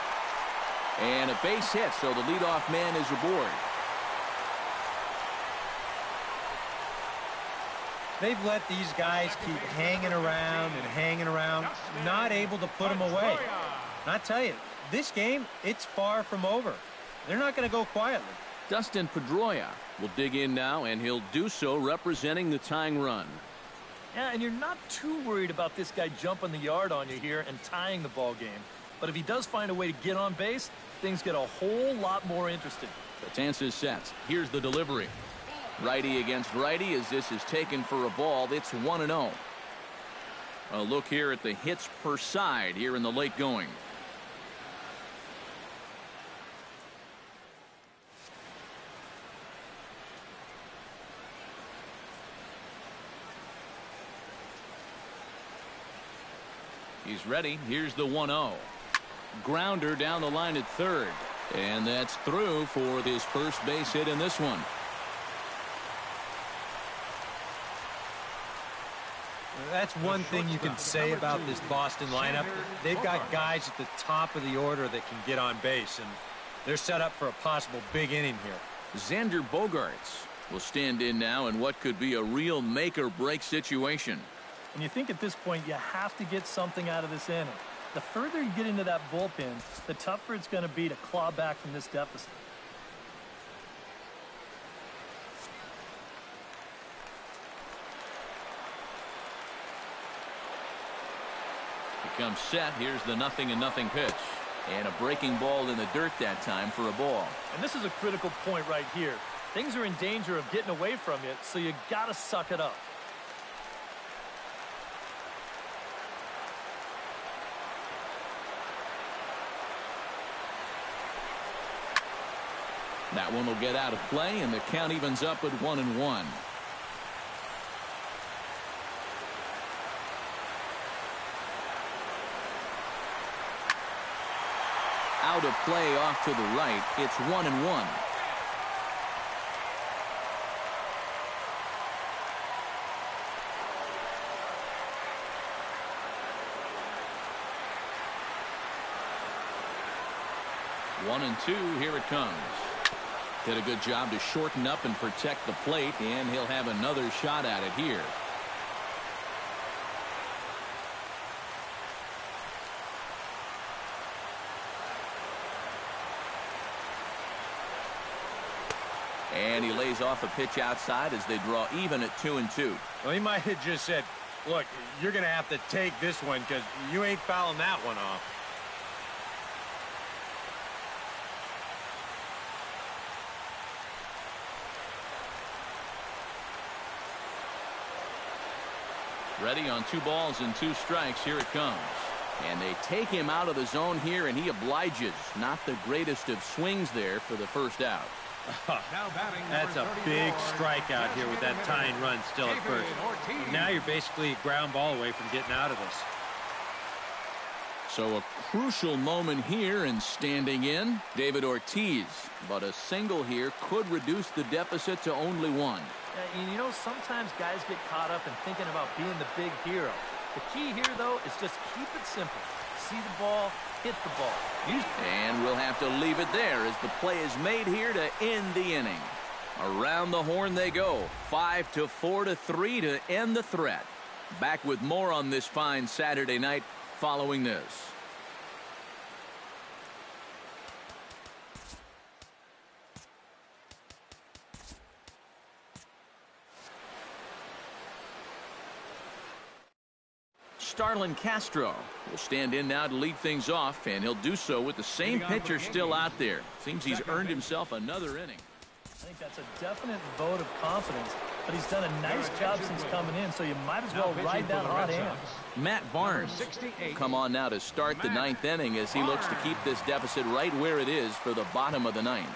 And a base hit, so the leadoff man is aboard. They've let these guys keep hanging around and hanging around, not able to put them away. And I tell you, this game, it's far from over. They're not going to go quietly. Dustin Pedroia will dig in now, and he'll do so representing the tying run. Yeah, and you're not too worried about this guy jumping the yard on you here and tying the ball game. But if he does find a way to get on base, things get a whole lot more interesting. Betances sets. Here's the delivery. Righty against righty as this is taken for a ball. It's 1-0. A look here at the hits per side here in the late going. He's ready. Here's the 1-0. Grounder down the line at third. And that's through for his first base hit in this one. That's one thing you can say about this Boston lineup. They've got guys at the top of the order that can get on base, and they're set up for a possible big inning here. Xander Bogaerts will stand in now in what could be a real make-or-break situation. And you think at this point you have to get something out of this inning. The further you get into that bullpen, the tougher it's going to be to claw back from this deficit. He comes set. Here's the 0-0 pitch. And a breaking ball in the dirt that time for a ball. And this is a critical point right here. Things are in danger of getting away from you, so you got to suck it up. That one will get out of play, and the count evens up at 1-1. Out of play off to the right. It's 1-1. One and two. Here it comes. Did a good job to shorten up and protect the plate, and he'll have another shot at it here. And he lays off a pitch outside as they draw even at 2-2. Well, he might have just said, look, you're going to have to take this one because you ain't fouling that one off. Ready on 2 balls and 2 strikes. Here it comes. And they take him out of the zone here, and he obliges. Not the greatest of swings there for the first out. That's a big strikeout here with that tying run still at first. Now you're basically a ground ball away from getting out of this. So a crucial moment here, and standing in, David Ortiz. But a single here could reduce the deficit to only 1. And you know, sometimes guys get caught up in thinking about being the big hero. The key here, though, is just keep it simple. See the ball, hit the ball. And we'll have to leave it there as the play is made here to end the inning. Around the horn they go. 5-4-3 to end the threat. Back with more on this fine Saturday night following this. Starlin Castro will stand in now to lead things off, and he'll do so with the same pitcher still out there. Seems he's earned himself another inning. I think that's a definite vote of confidence, but he's done a nice job since coming in, so you might as well ride that hot hand. Matt Barnes will come on now to start the 9th inning as he looks to keep this deficit right where it is for the bottom of the 9th.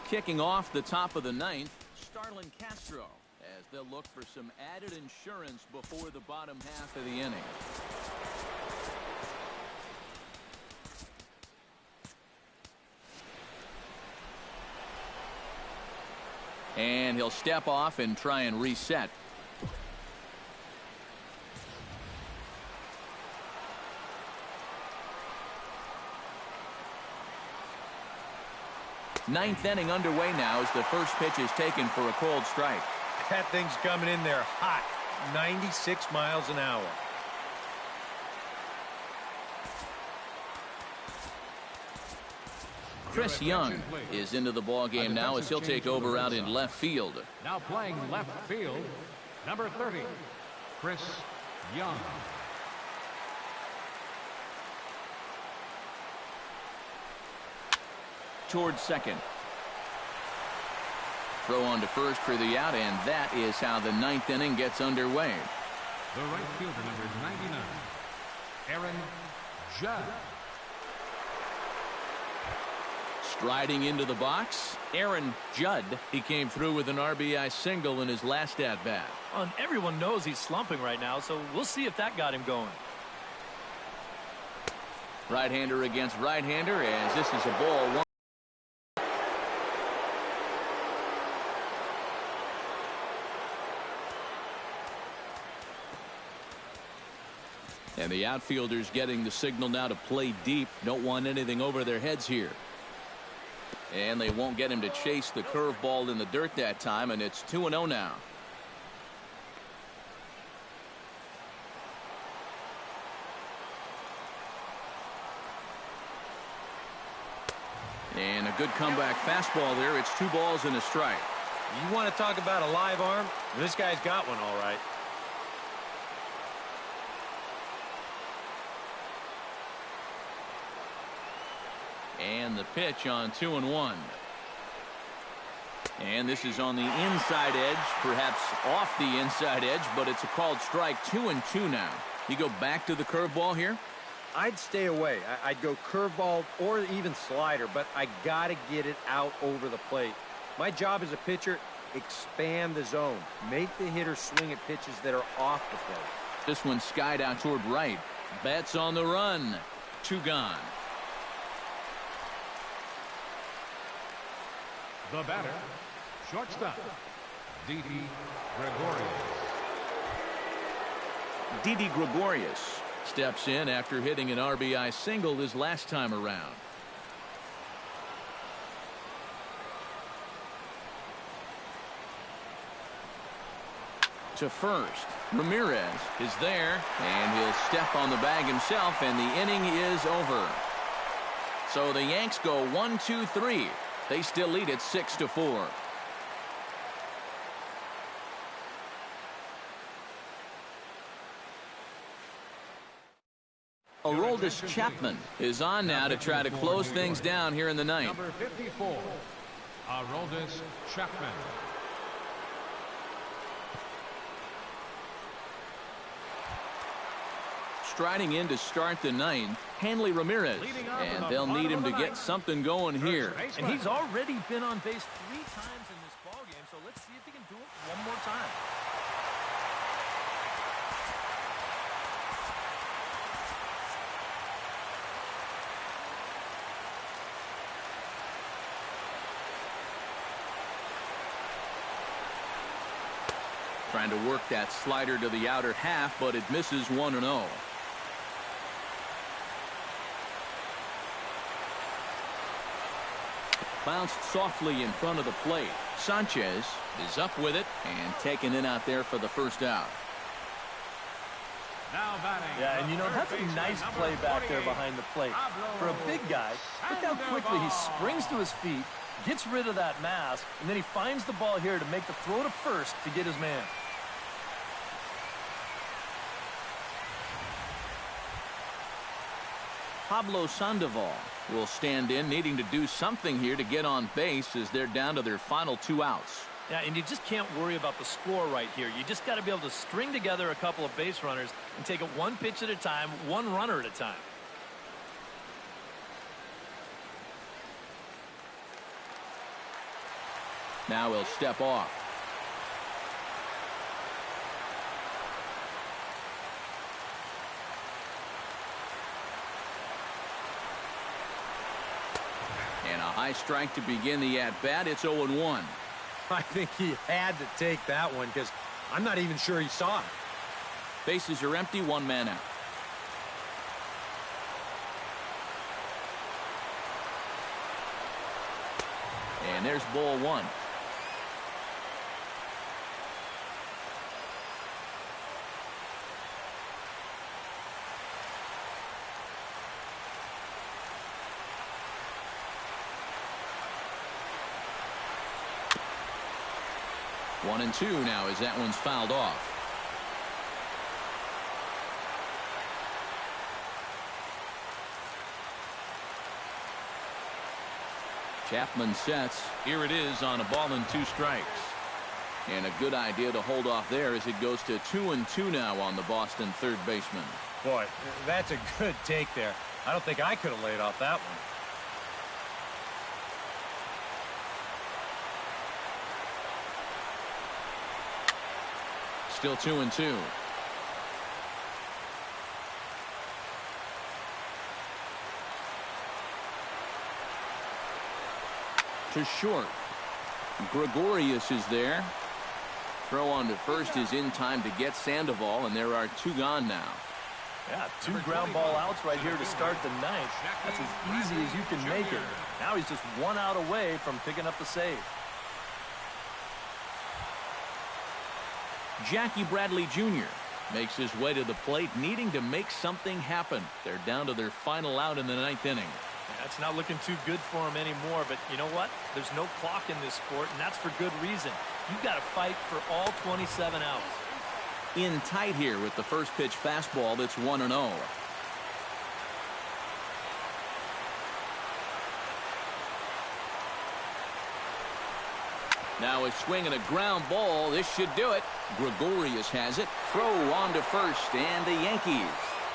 Kicking off the top of the 9th, Starlin Castro, as they'll look for some added insurance before the bottom half of the inning. And he'll step off and try and reset. Ninth inning underway now as the first pitch is taken for a cold strike. That thing's coming in there hot. 96 miles an hour. Chris Young is into the ball game now as he'll take over out in left field. Now playing left field, number 30, Chris Young. Towards second. Throw on to first for the out, and that is how the 9th inning gets underway. The right fielder, number 99, Aaron Judd. Striding into the box, Aaron Judd. He came through with an RBI single in his last at-bat. And everyone knows he's slumping right now, so we'll see if that got him going. Right-hander against right-hander, as this is a ball one. And the outfielders getting the signal now to play deep. Don't want anything over their heads here. And they won't get him to chase the curveball in the dirt that time, and it's 2-0 now. And a good comeback fastball there. It's 2 balls and a strike. You want to talk about a live arm? This guy's got one all right. And the pitch on 2-1. And this is on the inside edge, perhaps off the inside edge, but it's a called strike. 2-2 now. You go back to the curveball here? I'd stay away. I'd go curveball or even slider, but I got to get it out over the plate. My job as a pitcher, expand the zone. Make the hitter swing at pitches that are off the plate. This one skied out toward right. Betts on the run. 2 gone. The batter, shortstop, Didi Gregorius. Didi Gregorius steps in after hitting an RBI single his last time around. To first, Ramirez is there, and he'll step on the bag himself, and the inning is over. So the Yanks go 1-2-3. They still lead it 6-4. Aroldis Chapman is on now to try to close things down here in the ninth. Number 54, Aroldis Chapman. Striding in to start the ninth, Hanley Ramirez, and they'll need him to get something going here. And he's already been on base 3 times in this ballgame, so let's see if he can do it one more time. Trying to work that slider to the outer half, but it misses 1-0. Bounced softly in front of the plate. Sanchez is up with it and taken in out there for the first out. Now batting. Yeah, and you know, that's a nice play back there behind the plate. For a big guy, look how quickly he springs to his feet, gets rid of that mass, and then he finds the ball here to make the throw to first to get his man. Pablo Sandoval will stand in, needing to do something here to get on base as they're down to their final 2 outs. Yeah, and you just can't worry about the score right here. You just got to be able to string together a couple of base runners and take it 1 pitch at a time, 1 runner at a time. Now he'll step off. And a high strike to begin the at-bat. It's 0-1. I think he had to take that one because I'm not even sure he saw it. Bases are empty, 1 man out. And there's ball 1. One and 2 now as that one's fouled off. Chapman sets. Here it is on a ball and 2 strikes. And a good idea to hold off there as it goes to 2-2 now on the Boston third baseman. Boy, that's a good take there. I don't think I could have laid off that one. Still 2-2. To short. Gregorius is there. Throw on to first is in time to get Sandoval, and there are 2 gone now. Yeah, 2 ground ball outs right here to start the ninth. That's as easy as you can make it. Now he's just 1 out away from picking up the save. Jackie Bradley Jr. makes his way to the plate, needing to make something happen. They're down to their final out in the 9th inning. it's not looking too good for him anymore, but you know what? There's no clock in this sport, and that's for good reason. You've got to fight for all 27 outs. In tight here with the first pitch fastball that's 1-0. Now a swing and a ground ball. This should do it. Gregorius has it. Throw on to first, and the Yankees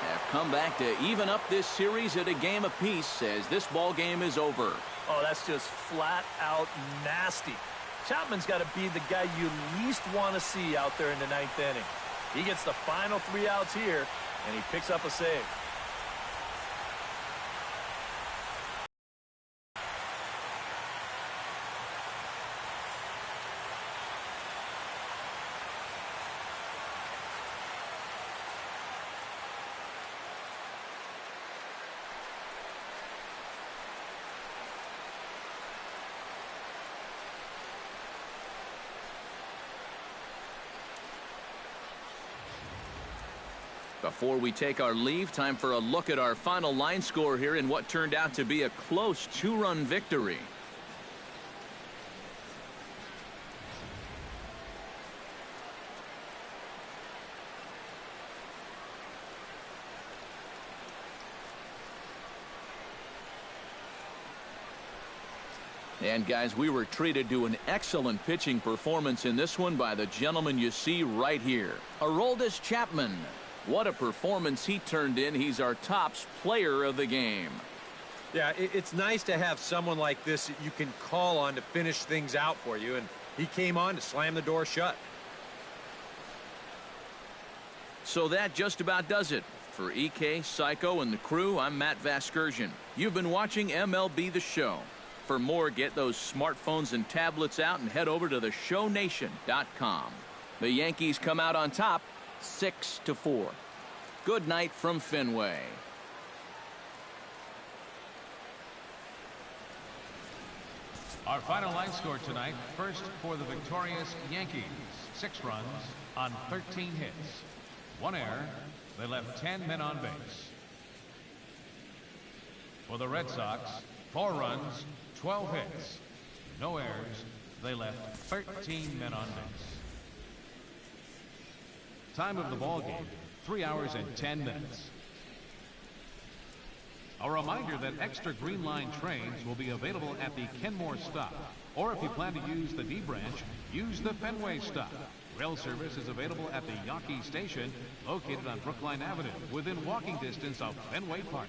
have come back to even up this series at a game apiece as this ball game is over. Oh, that's just flat out nasty. Chapman's got to be the guy you least want to see out there in the ninth inning. He gets the final 3 outs here, and he picks up a save. Before we take our leave, time for a look at our final line score here in what turned out to be a close 2-run victory. And guys, we were treated to an excellent pitching performance in this one by the gentleman you see right here, Aroldis Chapman. What a performance he turned in. He's our tops player of the game. Yeah, it's nice to have someone like this that you can call on to finish things out for you, and he came on to slam the door shut. So that just about does it. For EK, Psycho, and the crew, I'm Matt Vasgersian. You've been watching MLB The Show. For more, get those smartphones and tablets out and head over to theshownation.com. The Yankees come out on top 6-4. Good night from Fenway. Our final line score tonight, first for the victorious Yankees, 6 runs on 13 hits. 1 error. They left 10 men on base. For the Red Sox, 4 runs, 12 hits. No errors. They left 13 men on base. Time of the ball game, 3 hours and 10 minutes. A reminder that extra Green Line trains will be available at the Kenmore stop. Or if you plan to use the D branch, use the Fenway stop. Rail service is available at the Yankee station, located on Brookline Avenue, within walking distance of Fenway Park.